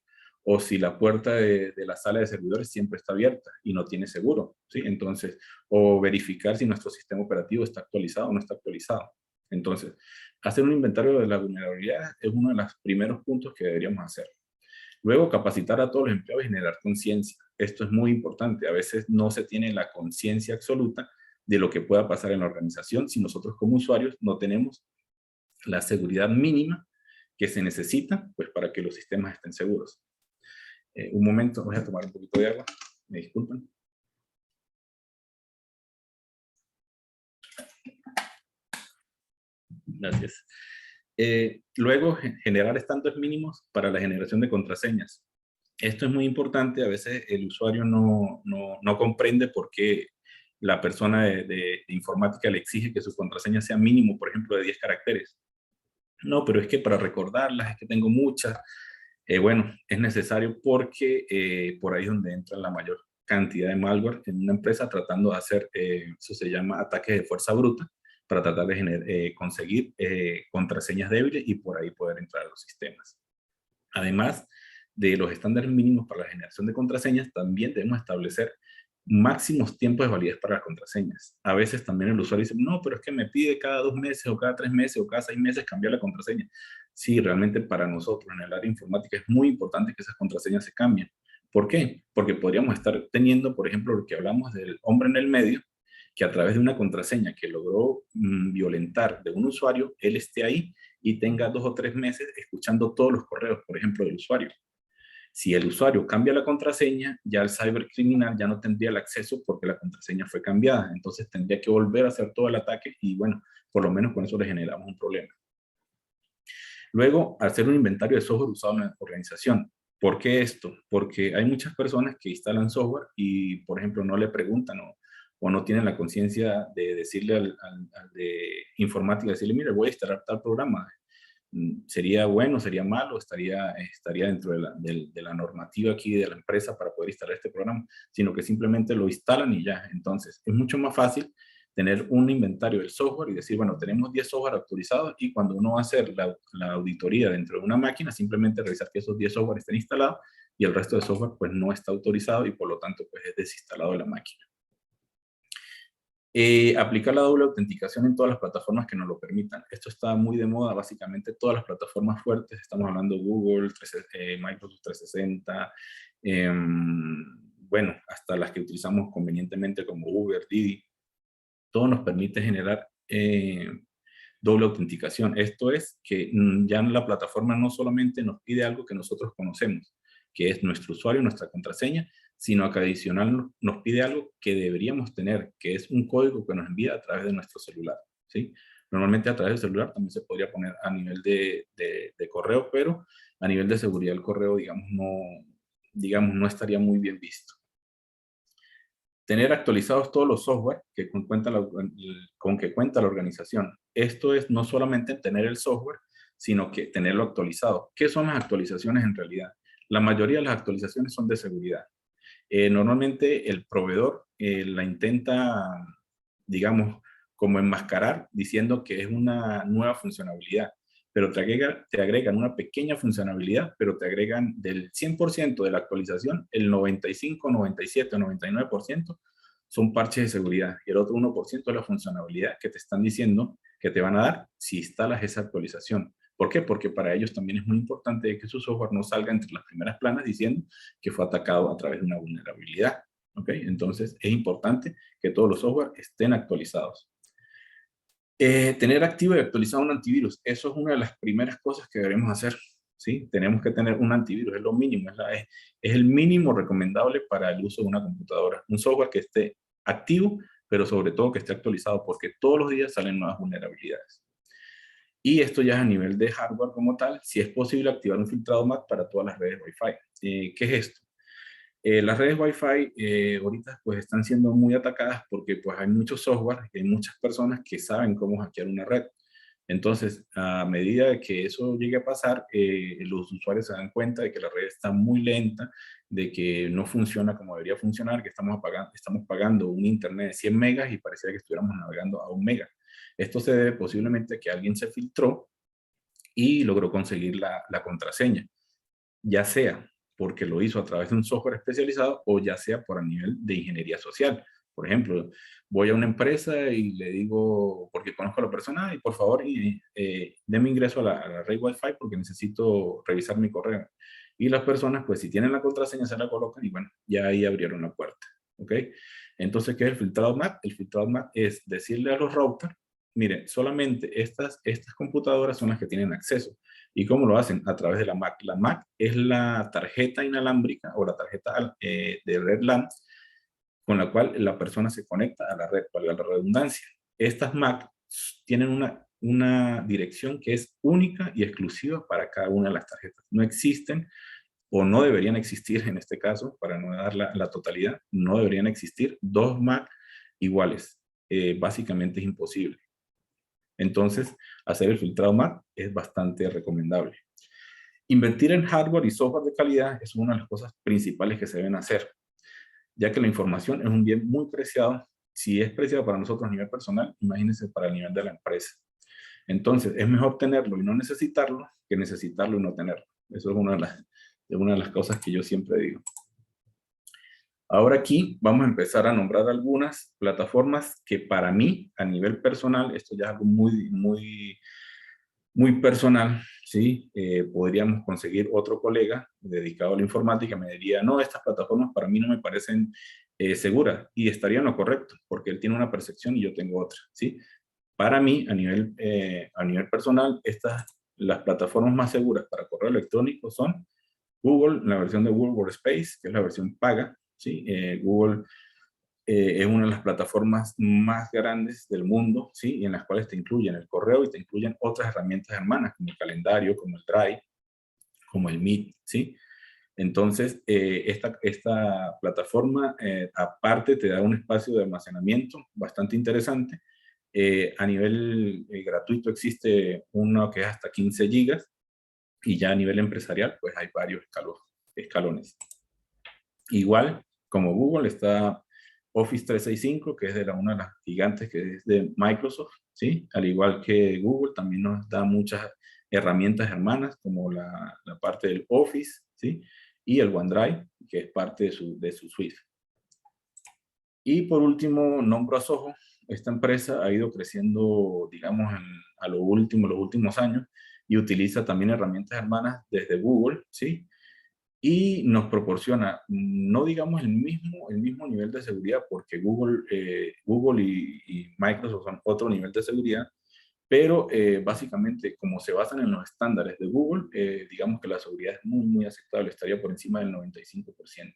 o si la puerta de la sala de servidores siempre está abierta y no tiene seguro, ¿sí? Entonces, o verificar si nuestro sistema operativo está actualizado o no está actualizado. Entonces, hacer un inventario de las vulnerabilidades es uno de los primeros puntos que deberíamos hacer. Luego, capacitar a todos los empleados y generar conciencia. Esto es muy importante. A veces no se tiene la conciencia absoluta de lo que pueda pasar en la organización si nosotros como usuarios no tenemos la seguridad mínima que se necesita pues, para que los sistemas estén seguros. Un momento, voy a tomar un poquito de agua, me disculpan. Gracias. Luego, generar estándares mínimos para la generación de contraseñas. Esto es muy importante, a veces el usuario no comprende por qué la persona de informática le exige que su contraseña sea mínimo, por ejemplo, de 10 caracteres. No, pero es que para recordarlas, es que tengo muchas. Bueno, es necesario porque por ahí es donde entra la mayor cantidad de malware en una empresa tratando de hacer, eso se llama ataques de fuerza bruta, para tratar de conseguir contraseñas débiles y por ahí poder entrar a los sistemas. Además de los estándares mínimos para la generación de contraseñas, también debemos establecer máximos tiempos de validez para las contraseñas. A veces también el usuario dice, no, pero es que me pide cada 2 meses o cada 3 meses o cada 6 meses cambiar la contraseña. Sí, realmente para nosotros en el área informática es muy importante que esas contraseñas se cambien. ¿Por qué? Porque podríamos estar teniendo, por ejemplo, lo que hablamos del hombre en el medio, que a través de una contraseña que logró violentar de un usuario, él esté ahí y tenga 2 o 3 meses escuchando todos los correos, por ejemplo, del usuario. Si el usuario cambia la contraseña, ya el cibercriminal ya no tendría el acceso porque la contraseña fue cambiada. Entonces tendría que volver a hacer todo el ataque y bueno, por lo menos con eso le generamos un problema. Luego, hacer un inventario de software usado en la organización. ¿Por qué esto? Porque hay muchas personas que instalan software y, por ejemplo, no le preguntan o no tienen la conciencia de decirle al de informática, decirle, mire, voy a instalar tal programa. ¿Sería bueno, sería malo? ¿Estaría dentro de la normativa aquí de la empresa para poder instalar este programa? Sino que simplemente lo instalan y ya. Entonces, es mucho más fácil tener un inventario del software y decir, bueno, tenemos 10 software autorizados y cuando uno va a hacer la auditoría dentro de una máquina, simplemente revisar que esos 10 software estén instalados y el resto de software pues no está autorizado y por lo tanto pues es desinstalado de la máquina. Aplicar la doble autenticación en todas las plataformas que nos lo permitan. Esto está muy de moda, básicamente todas las plataformas fuertes, estamos hablando de Google, Microsoft 360, bueno, hasta las que utilizamos convenientemente como Uber, Didi, todo nos permite generar doble autenticación. Esto es que ya la plataforma no solamente nos pide algo que nosotros conocemos, que es nuestro usuario, nuestra contraseña, sino que adicional nos pide algo que deberíamos tener, que es un código que nos envía a través de nuestro celular, ¿sí? Normalmente a través del celular también se podría poner a nivel de correo, pero a nivel de seguridad el correo, no estaría muy bien visto. Tener actualizados todos los software con que cuenta la organización. Esto es no solamente tener el software, sino que tenerlo actualizado. ¿Qué son las actualizaciones en realidad? La mayoría de las actualizaciones son de seguridad. Normalmente el proveedor la intenta, digamos, como enmascarar diciendo que es una nueva funcionalidad, pero te agregan una pequeña funcionalidad, pero te agregan del 100% de la actualización, el 95, 97, 99% son parches de seguridad y el otro 1% es la funcionalidad que te están diciendo que te van a dar si instalas esa actualización. ¿Por qué? Porque para ellos también es muy importante que su software no salga entre las primeras planas diciendo que fue atacado a través de una vulnerabilidad. ¿Ok? Entonces es importante que todos los software estén actualizados. Tener activo y actualizado un antivirus. Eso es una de las primeras cosas que debemos hacer. ¿Sí? Tenemos que tener un antivirus, es lo mínimo, es el mínimo recomendable para el uso de una computadora. Un software que esté activo, pero sobre todo que esté actualizado, porque todos los días salen nuevas vulnerabilidades. Y esto ya es a nivel de hardware como tal, si es posible activar un filtrado MAC para todas las redes Wi-Fi. ¿Qué es esto? Las redes Wi-Fi ahorita pues están siendo muy atacadas porque pues hay mucho software y hay muchas personas que saben cómo hackear una red. Entonces, a medida que eso llegue a pasar, los usuarios se dan cuenta de que la red está muy lenta, de que no funciona como debería funcionar, que estamos pagando un internet de 100 megas y pareciera que estuviéramos navegando a 1 mega. Esto se debe posiblemente a que alguien se filtró y logró conseguir la contraseña, ya sea porque lo hizo a través de un software especializado o ya sea por a nivel de ingeniería social. Por ejemplo, voy a una empresa y le digo, porque conozco a la persona, y por favor, deme ingreso a la red Wi-Fi porque necesito revisar mi correo. Y las personas, pues si tienen la contraseña, se la colocan y bueno, ya ahí abrieron la puerta. ¿ok? Entonces, ¿qué es el filtrado MAC? El filtrado MAC es decirle a los routers, mire, solamente estas computadoras son las que tienen acceso. ¿Y cómo lo hacen? A través de la MAC. La MAC es la tarjeta inalámbrica o la tarjeta de red LAN con la cual la persona se conecta a la red, valga la redundancia. Estas MAC tienen una dirección que es única y exclusiva para cada una de las tarjetas. No existen o no deberían existir en este caso, para no dar la totalidad, no deberían existir dos MAC iguales. Básicamente es imposible. Entonces, hacer el filtrado MAC es bastante recomendable. Invertir en hardware y software de calidad es una de las cosas principales que se deben hacer, ya que la información es un bien muy preciado. Si es preciado para nosotros a nivel personal, imagínense para el nivel de la empresa. Entonces, es mejor tenerlo y no necesitarlo que necesitarlo y no tenerlo. Eso es una de las cosas que yo siempre digo. Ahora aquí vamos a empezar a nombrar algunas plataformas que para mí, a nivel personal, esto ya es algo muy personal, ¿sí? Podríamos conseguir otro colega dedicado a la informática, me diría, no, estas plataformas para mí no me parecen seguras, y estaría en lo correcto, porque él tiene una percepción y yo tengo otra, ¿sí? Para mí, a nivel personal, las plataformas más seguras para correo electrónico son Google, la versión de Google Workspace, que es la versión paga, ¿sí? Google es una de las plataformas más grandes del mundo, ¿sí? Y en las cuales te incluyen el correo y te incluyen otras herramientas hermanas, como el calendario, como el Drive, como el Meet, ¿sí? Entonces, esta plataforma, aparte, te da un espacio de almacenamiento bastante interesante. A nivel gratuito existe uno que es hasta 15 gigas, y ya a nivel empresarial, pues hay varios escalones. Igual, como Google, está Office 365, que es de una de las gigantes, que es de Microsoft, ¿sí? Al igual que Google, también nos da muchas herramientas hermanas, como la parte del Office, ¿sí? Y el OneDrive, que es parte de su suite. Y por último, nombro a Zoho. Esta empresa ha ido creciendo, digamos, los últimos años, y utiliza también herramientas hermanas desde Google, ¿sí? Y nos proporciona, no digamos el mismo nivel de seguridad, porque Google y Microsoft son otro nivel de seguridad, pero básicamente, como se basan en los estándares de Google, digamos que la seguridad es muy aceptable, estaría por encima del 95%.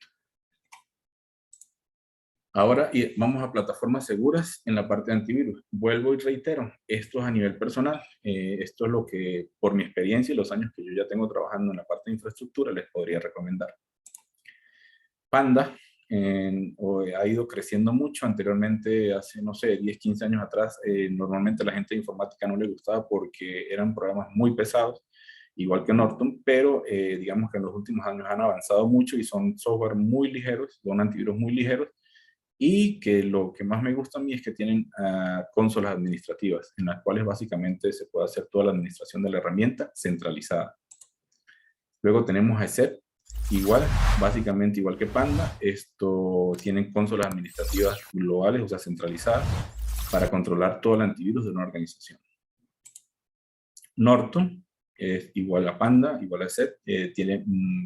Ahora vamos a plataformas seguras en la parte de antivirus. Vuelvo y reitero, esto es a nivel personal. Esto es lo que, por mi experiencia y los años que yo ya tengo trabajando en la parte de infraestructura, les podría recomendar. Panda ha ido creciendo mucho. Anteriormente, hace, no sé, 10, 15 años atrás, normalmente a la gente de informática no le gustaba porque eran programas muy pesados, igual que Norton, pero digamos que en los últimos años han avanzado mucho y son software muy ligeros, son antivirus muy ligeros, y que lo que más me gusta a mí es que tienen consolas administrativas, en las cuales básicamente se puede hacer toda la administración de la herramienta centralizada. Luego tenemos a ESET, básicamente igual que Panda. Esto tienen consolas administrativas globales, o sea, centralizadas, para controlar todo el antivirus de una organización. Norton es igual a Panda, igual a ESET, tiene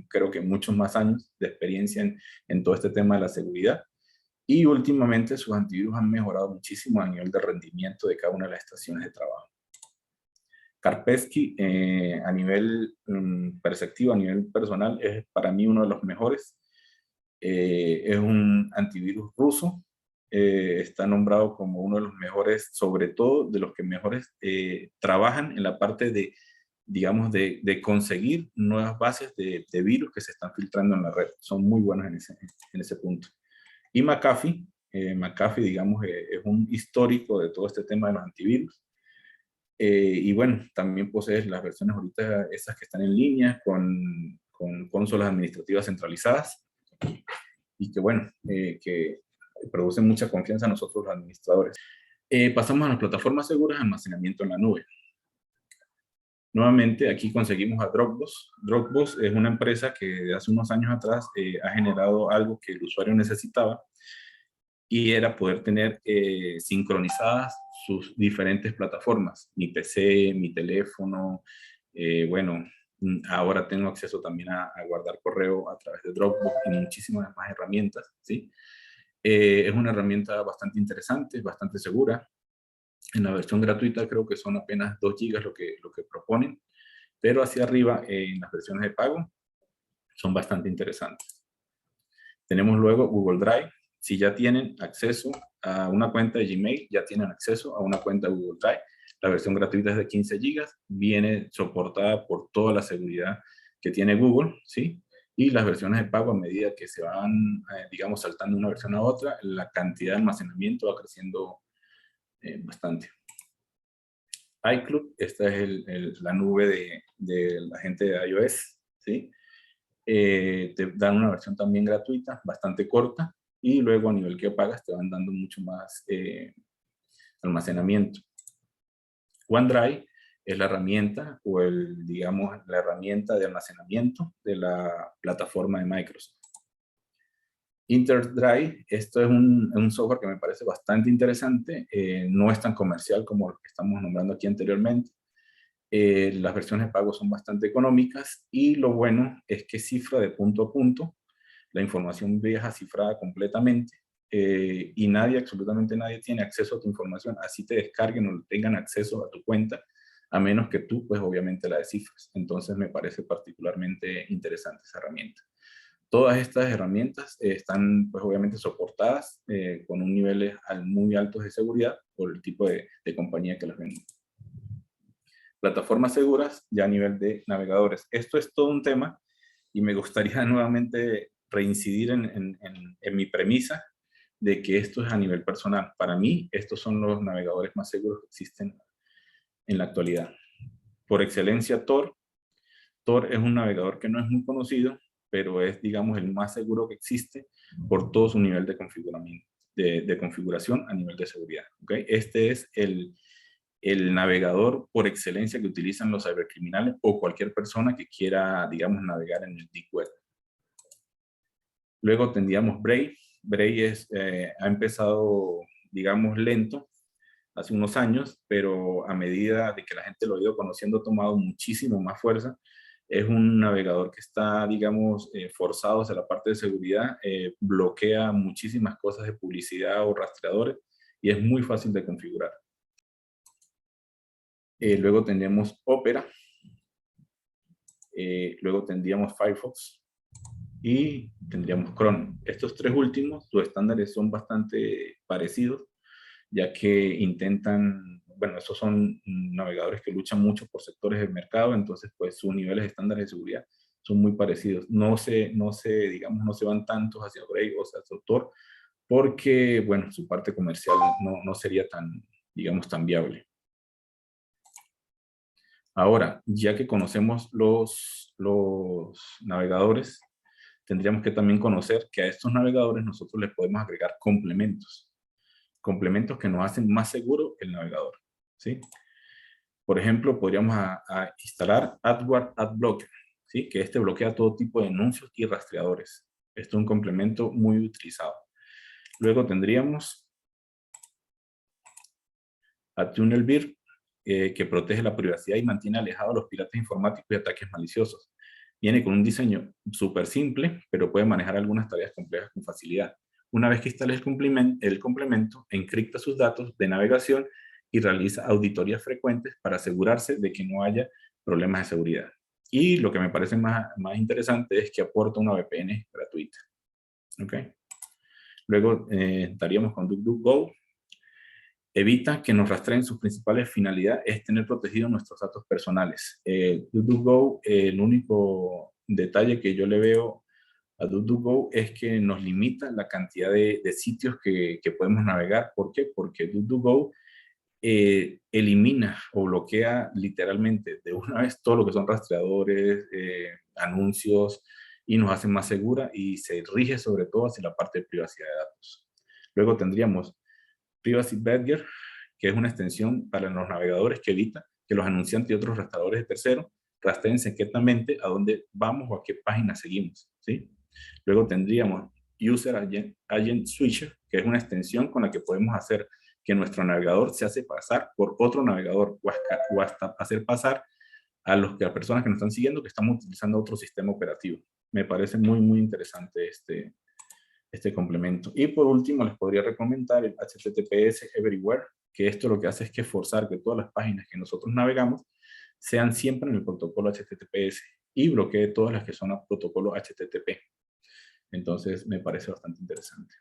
creo que muchos más años de experiencia en todo este tema de la seguridad. Y últimamente sus antivirus han mejorado muchísimo a nivel de rendimiento de cada una de las estaciones de trabajo. Kaspersky, a nivel perceptivo, a nivel personal, es para mí uno de los mejores. Es un antivirus ruso. Está nombrado como uno de los mejores, sobre todo de los que mejores trabajan en la parte de, digamos, de conseguir nuevas bases de virus que se están filtrando en la red. Son muy buenos en ese punto. Y McAfee, digamos, es un histórico de todo este tema de los antivirus. Y bueno, también posee las versiones ahorita, esas que están en línea, con consolas administrativas centralizadas, y que bueno, que producen mucha confianza a nosotros los administradores. Pasamos a las plataformas seguras de almacenamiento en la nube. Nuevamente, aquí conseguimos a Dropbox. Dropbox es una empresa que hace unos años atrás ha generado algo que el usuario necesitaba, y era poder tener sincronizadas sus diferentes plataformas. Mi PC, mi teléfono, bueno, ahora tengo acceso también a guardar correo a través de Dropbox y muchísimas más herramientas, ¿sí? Es una herramienta bastante interesante, bastante segura. En la versión gratuita creo que son apenas 2 GB lo que proponen, pero hacia arriba en las versiones de pago son bastante interesantes. Tenemos luego Google Drive. Si ya tienen acceso a una cuenta de Gmail, ya tienen acceso a una cuenta de Google Drive. La versión gratuita es de 15 GB, viene soportada por toda la seguridad que tiene Google, ¿sí? Y las versiones de pago, a medida que se van, digamos, saltando una versión a otra, la cantidad de almacenamiento va creciendo bastante. iCloud, esta es la nube de la gente de iOS, ¿sí? Te dan una versión también gratuita, bastante corta, y luego a nivel que pagas te van dando mucho más almacenamiento. OneDrive es la herramienta o digamos, la herramienta de almacenamiento de la plataforma de Microsoft. InterDrive, esto es un software que me parece bastante interesante, no es tan comercial como lo que estamos nombrando aquí anteriormente. Las versiones de pago son bastante económicas y lo bueno es que cifra de punto a punto, la información viaja cifrada completamente y nadie, absolutamente nadie tiene acceso a tu información, así te descarguen o tengan acceso a tu cuenta, a menos que tú pues obviamente la descifres. Entonces me parece particularmente interesante esa herramienta. Todas estas herramientas están pues obviamente soportadas con un nivel muy alto de seguridad por el tipo de compañía que las vende. Plataformas seguras ya a nivel de navegadores. Esto es todo un tema y me gustaría nuevamente reincidir en mi premisa de que esto es a nivel personal. Para mí, estos son los navegadores más seguros que existen en la actualidad. Por excelencia, Tor. Tor es un navegador que no es muy conocido, pero es, digamos, el más seguro que existe por todo su nivel de configuración, de configuración a nivel de seguridad. ¿Okay? Este es el navegador por excelencia que utilizan los cibercriminales o cualquier persona que quiera, digamos, navegar en el Deep Web. Luego tendríamos Brave. Brave ha empezado, digamos, lento hace unos años, pero a medida de que la gente lo ha ido conociendo, ha tomado muchísimo más fuerza. Es un navegador que está, digamos, forzado hacia la parte de seguridad, bloquea muchísimas cosas de publicidad o rastreadores y es muy fácil de configurar. Luego tendríamos Opera, luego tendríamos Firefox y tendríamos Chrome. Estos tres últimos, sus estándares son bastante parecidos, ya que intentan, bueno, esos son navegadores que luchan mucho por sectores del mercado, entonces pues sus niveles de estándares de seguridad son muy parecidos. Digamos, no se van tantos hacia Brave o hacia Tor, porque, bueno, su parte comercial no sería tan, digamos, tan viable. Ahora, ya que conocemos los navegadores, tendríamos que también conocer que a estos navegadores nosotros les podemos agregar complementos. Complementos que nos hacen más seguro el navegador, ¿sí? Por ejemplo, podríamos instalar AdWord AdBlocker, ¿sí? Que este bloquea todo tipo de anuncios y rastreadores. Esto es un complemento muy utilizado. Luego tendríamos ATunnelBear, que protege la privacidad y mantiene alejados a los piratas informáticos y ataques maliciosos. Viene con un diseño súper simple, pero puede manejar algunas tareas complejas con facilidad. Una vez que instale el complemento, encripta sus datos de navegación y realiza auditorías frecuentes para asegurarse de que no haya problemas de seguridad. Y lo que me parece más interesante es que aporta una VPN gratuita. ¿Okay? Luego estaríamos con DuckDuckGo. Evita que nos rastreen. Sus principales finalidades es tener protegidos nuestros datos personales. DuckDuckGo, el único detalle que yo le veo a DuckDuckGo es que nos limita la cantidad de sitios que podemos navegar. ¿Por qué? Porque DuckDuckGo elimina o bloquea literalmente de una vez todo lo que son rastreadores, anuncios, y nos hace más segura y se rige sobre todo hacia la parte de privacidad de datos. Luego tendríamos Privacy Badger, que es una extensión para los navegadores que evita que los anunciantes y otros rastreadores de terceros rastreen secretamente a dónde vamos o a qué página seguimos, ¿sí? Luego tendríamos User Agent Switcher, que es una extensión con la que podemos hacer que nuestro navegador se hace pasar por otro navegador o hasta hacer pasar a las personas que nos están siguiendo que estamos utilizando otro sistema operativo. Me parece muy interesante este complemento. Y por último, les podría recomendar el HTTPS Everywhere, que esto lo que hace es que forzar que todas las páginas que nosotros navegamos sean siempre en el protocolo HTTPS y bloquee todas las que son a protocolo HTTP. Entonces, me parece bastante interesante.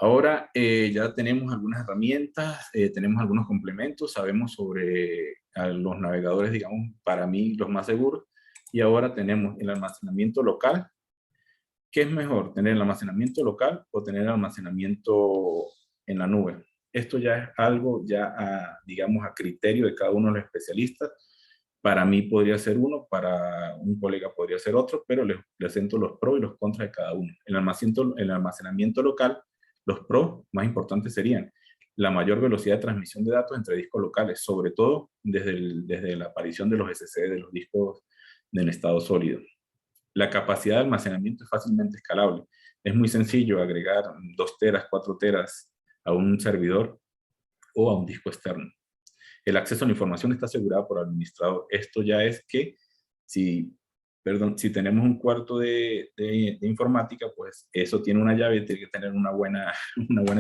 Ahora ya tenemos algunas herramientas, tenemos algunos complementos, sabemos sobre los navegadores, digamos, para mí los más seguros. Y ahora tenemos el almacenamiento local. ¿Qué es mejor, tener el almacenamiento local o tener el almacenamiento en la nube? Esto ya es algo digamos, a criterio de cada uno de los especialistas. Para mí podría ser uno, para un colega podría ser otro, pero les presento los pros y los contras de cada uno. El almacenamiento local, los pros más importantes serían la mayor velocidad de transmisión de datos entre discos locales, sobre todo desde la aparición de los SSD, de los discos en estado sólido. La capacidad de almacenamiento es fácilmente escalable. Es muy sencillo agregar 2 teras, 4 teras a un servidor o a un disco externo. El acceso a la información está asegurado por el administrador. Esto ya es que si tenemos un cuarto de informática, pues eso tiene una llave, tiene que tener una buena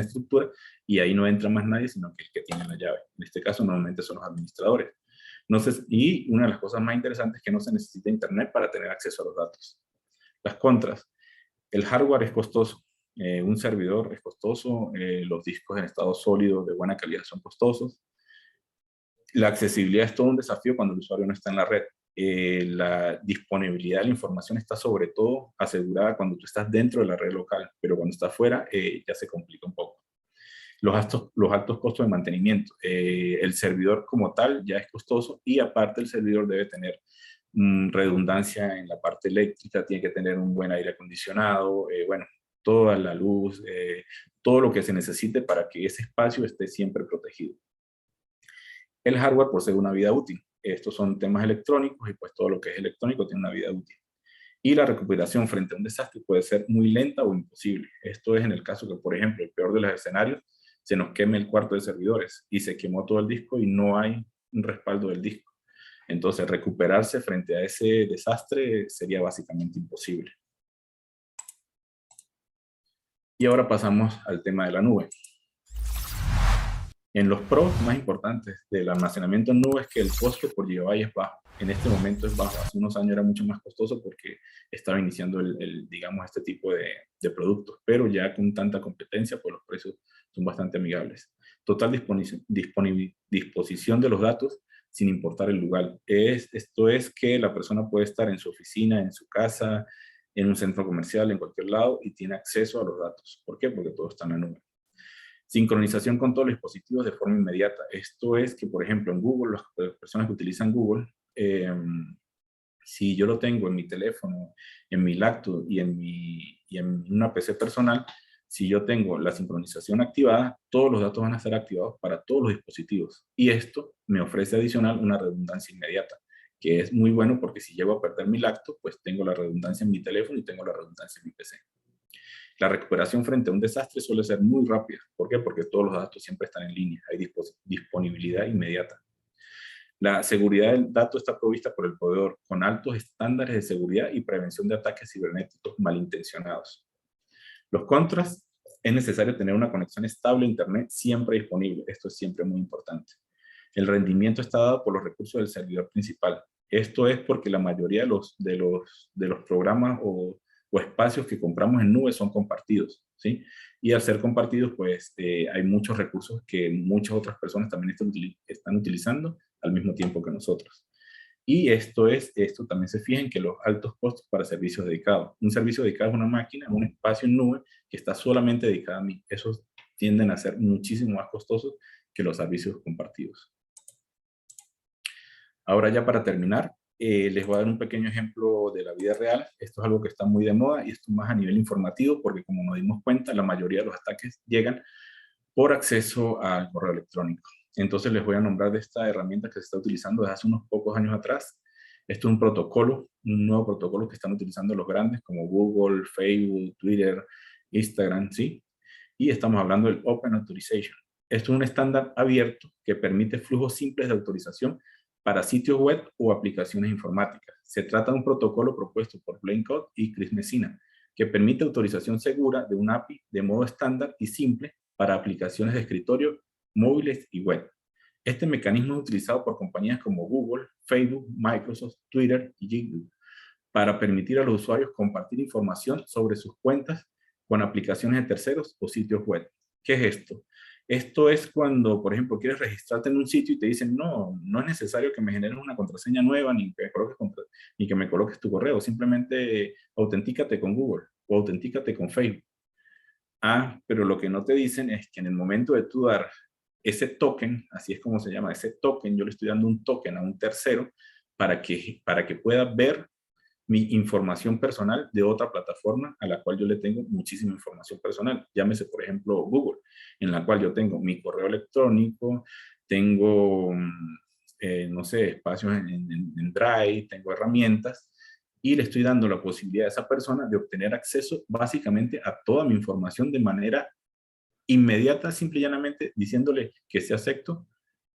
estructura y ahí no entra más nadie, sino que el que tiene la llave. En este caso, normalmente son los administradores. Y una de las cosas más interesantes es que no se necesita internet para tener acceso a los datos. Las contras. El hardware es costoso. Un servidor es costoso. Los discos en estado sólido de buena calidad son costosos. La accesibilidad es todo un desafío cuando el usuario no está en la red. La disponibilidad de la información está sobre todo asegurada cuando tú estás dentro de la red local, pero cuando estás fuera ya se complica un poco. Los altos costos de mantenimiento. El servidor como tal ya es costoso y aparte el servidor debe tener redundancia en la parte eléctrica, tiene que tener un buen aire acondicionado, bueno, toda la luz, todo lo que se necesite para que ese espacio esté siempre protegido. El hardware posee una vida útil. Estos son temas electrónicos y pues todo lo que es electrónico tiene una vida útil. Y la recuperación frente a un desastre puede ser muy lenta o imposible. Esto es en el caso que, por ejemplo, el peor de los escenarios, se nos queme el cuarto de servidores y se quemó todo el disco y no hay un respaldo del disco. Entonces, recuperarse frente a ese desastre sería básicamente imposible. Y ahora pasamos al tema de la nube. En los pros más importantes del almacenamiento en nube es que el costo por gigabyte es bajo. En este momento es bajo. Hace unos años era mucho más costoso porque estaba iniciando digamos, este tipo de productos. Pero ya con tanta competencia, pues los precios son bastante amigables. Total disposición de los datos sin importar el lugar. Esto es que la persona puede estar en su oficina, en su casa, en un centro comercial, en cualquier lado y tiene acceso a los datos. ¿Por qué? Porque todo está en la nube. Sincronización con todos los dispositivos de forma inmediata. Esto es que, por ejemplo, en Google, las personas que utilizan Google, si yo lo tengo en mi teléfono, en mi laptop y en una PC personal, si yo tengo la sincronización activada, todos los datos van a ser activados para todos los dispositivos. Y esto me ofrece adicional una redundancia inmediata, que es muy bueno porque si llego a perder mi laptop, pues tengo la redundancia en mi teléfono y tengo la redundancia en mi PC. La recuperación frente a un desastre suele ser muy rápida. ¿Por qué? Porque todos los datos siempre están en línea. Hay disponibilidad inmediata. La seguridad del dato está provista por el proveedor con altos estándares de seguridad y prevención de ataques cibernéticos malintencionados. Los contras, es necesario tener una conexión estable a Internet siempre disponible. Esto es siempre muy importante. El rendimiento está dado por los recursos del servidor principal. Esto es porque la mayoría de los programas o espacios que compramos en nube son compartidos, ¿sí? Y al ser compartidos, pues hay muchos recursos que muchas otras personas también están utilizando al mismo tiempo que nosotros. Y esto también se fija en que los altos costos para servicios dedicados. Un servicio dedicado es una máquina, un espacio en nube que está solamente dedicado a mí. Esos tienden a ser muchísimo más costosos que los servicios compartidos. Ahora ya para terminar, les voy a dar un pequeño ejemplo de la vida real. Esto es algo que está muy de moda y esto más a nivel informativo porque como nos dimos cuenta, la mayoría de los ataques llegan por acceso al correo electrónico. Entonces les voy a nombrar de esta herramienta que se está utilizando desde hace unos pocos años atrás. Esto es un nuevo protocolo que están utilizando los grandes como Google, Facebook, Twitter, Instagram, ¿sí? Y estamos hablando del Open Authorization. Esto es un estándar abierto que permite flujos simples de autorización para sitios web o aplicaciones informáticas. Se trata de un protocolo propuesto por Blaine Code y Chris Messina. que permite autorización segura de una API de modo estándar y simple para aplicaciones de escritorio, móviles y web. Este mecanismo es utilizado por compañías como Google, Facebook, Microsoft, Twitter y YouTube para permitir a los usuarios compartir información sobre sus cuentas con aplicaciones de terceros o sitios web. ¿Qué es esto? Esto es cuando, por ejemplo, quieres registrarte en un sitio y te dicen, no, no es necesario que me generes una contraseña nueva ni que me coloques tu correo, simplemente autentícate con Google o autentícate con Facebook. Ah, pero lo que no te dicen es que en el momento de tú dar ese token, así es como se llama, ese token, yo le estoy dando un token a un tercero para que pueda ver mi información personal de otra plataforma a la cual yo le tengo muchísima información personal. Llámese, por ejemplo, Google, en la cual yo tengo mi correo electrónico, tengo, no sé, espacios en Drive, tengo herramientas, y le estoy dando la posibilidad a esa persona de obtener acceso básicamente a toda mi información de manera inmediata, simple y llanamente diciéndole que se acepto,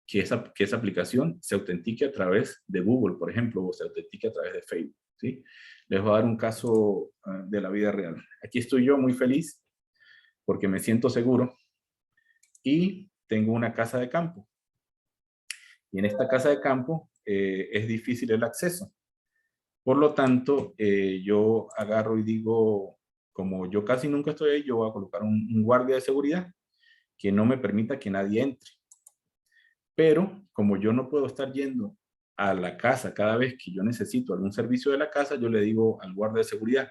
que esa aplicación se autentique a través de Google, por ejemplo, o se autentique a través de Facebook, ¿sí? Les voy a dar un caso de la vida real. Aquí estoy yo muy feliz porque me siento seguro y tengo una casa de campo. Y en esta casa de campo es difícil el acceso. Por lo tanto, yo agarro y digo, como yo casi nunca estoy ahí, yo voy a colocar un guardia de seguridad que no me permita que nadie entre. Pero como yo no puedo estar yendo a la casa cada vez que yo necesito algún servicio de la casa, yo le digo al guardia de seguridad,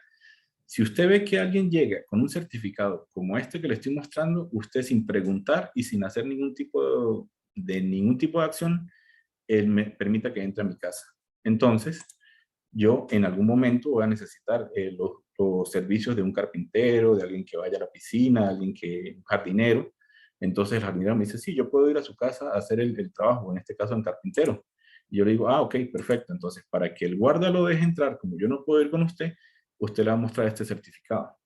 si usted ve que alguien llega con un certificado como este que le estoy mostrando, usted sin preguntar y sin hacer ningún tipo de acción, él me permita que entre a mi casa. Entonces, yo en algún momento voy a necesitar los servicios de un carpintero, de alguien que vaya a la piscina, un jardinero. Entonces el jardinero me dice, sí, yo puedo ir a su casa a hacer el trabajo, en este caso en carpintero. Y yo le digo, ok, perfecto. Entonces, para que el guarda lo deje entrar, como yo no puedo ir con usted, usted le va a mostrar este certificado.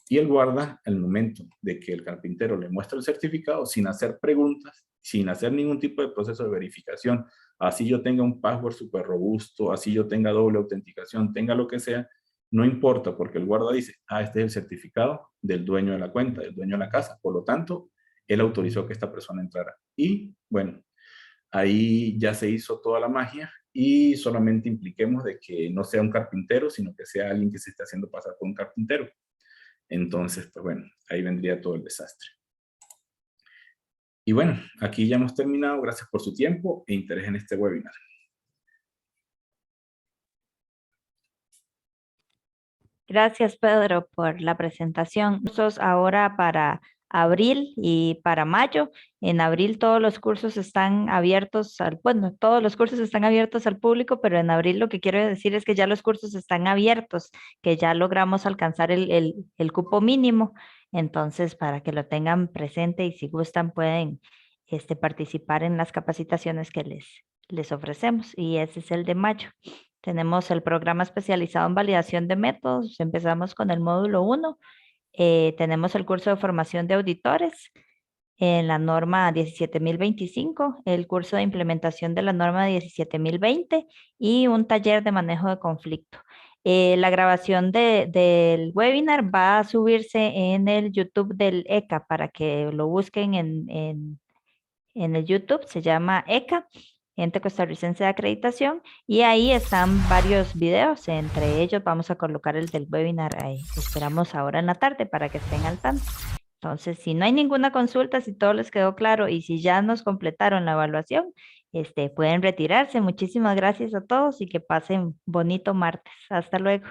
Y el guarda, al momento de que el carpintero le muestra el certificado, sin hacer preguntas, sin hacer ningún tipo de proceso de verificación, así yo tenga un password súper robusto, así yo tenga doble autenticación, tenga lo que sea, no importa, porque el guarda dice, este es el certificado del dueño de la cuenta, del dueño de la casa, por lo tanto, él autorizó que esta persona entrara. Y bueno, ahí ya se hizo toda la magia y solamente impliquemos de que no sea un carpintero, sino que sea alguien que se esté haciendo pasar por un carpintero. Entonces, pues bueno, ahí vendría todo el desastre. Y bueno, aquí ya hemos terminado. Gracias por su tiempo e interés en este webinar. Gracias, Pedro, por la presentación. Cursos ahora para abril y para mayo. En abril todos los cursos están abiertos bueno, todos los cursos están abiertos al público, pero en abril lo que quiero decir es que ya los cursos están abiertos, que ya logramos alcanzar el cupo mínimo. Entonces, para que lo tengan presente y si gustan pueden participar en las capacitaciones que les ofrecemos. Y ese es el de mayo. Tenemos el programa especializado en validación de métodos. Empezamos con el módulo 1. Tenemos el curso de formación de auditores en la norma 17025, el curso de implementación de la norma 17020 y un taller de manejo de conflicto. La grabación del webinar va a subirse en el YouTube del ECA para que lo busquen en el YouTube. Se llama ECA, Ente Costarricense de Acreditación, y ahí están varios videos. Entre ellos vamos a colocar el del webinar ahí. Esperamos ahora en la tarde para que estén al tanto. Entonces, si no hay ninguna consulta, si todo les quedó claro y si ya nos completaron la evaluación, pueden retirarse. Muchísimas gracias a todos y que pasen bonito martes. Hasta luego.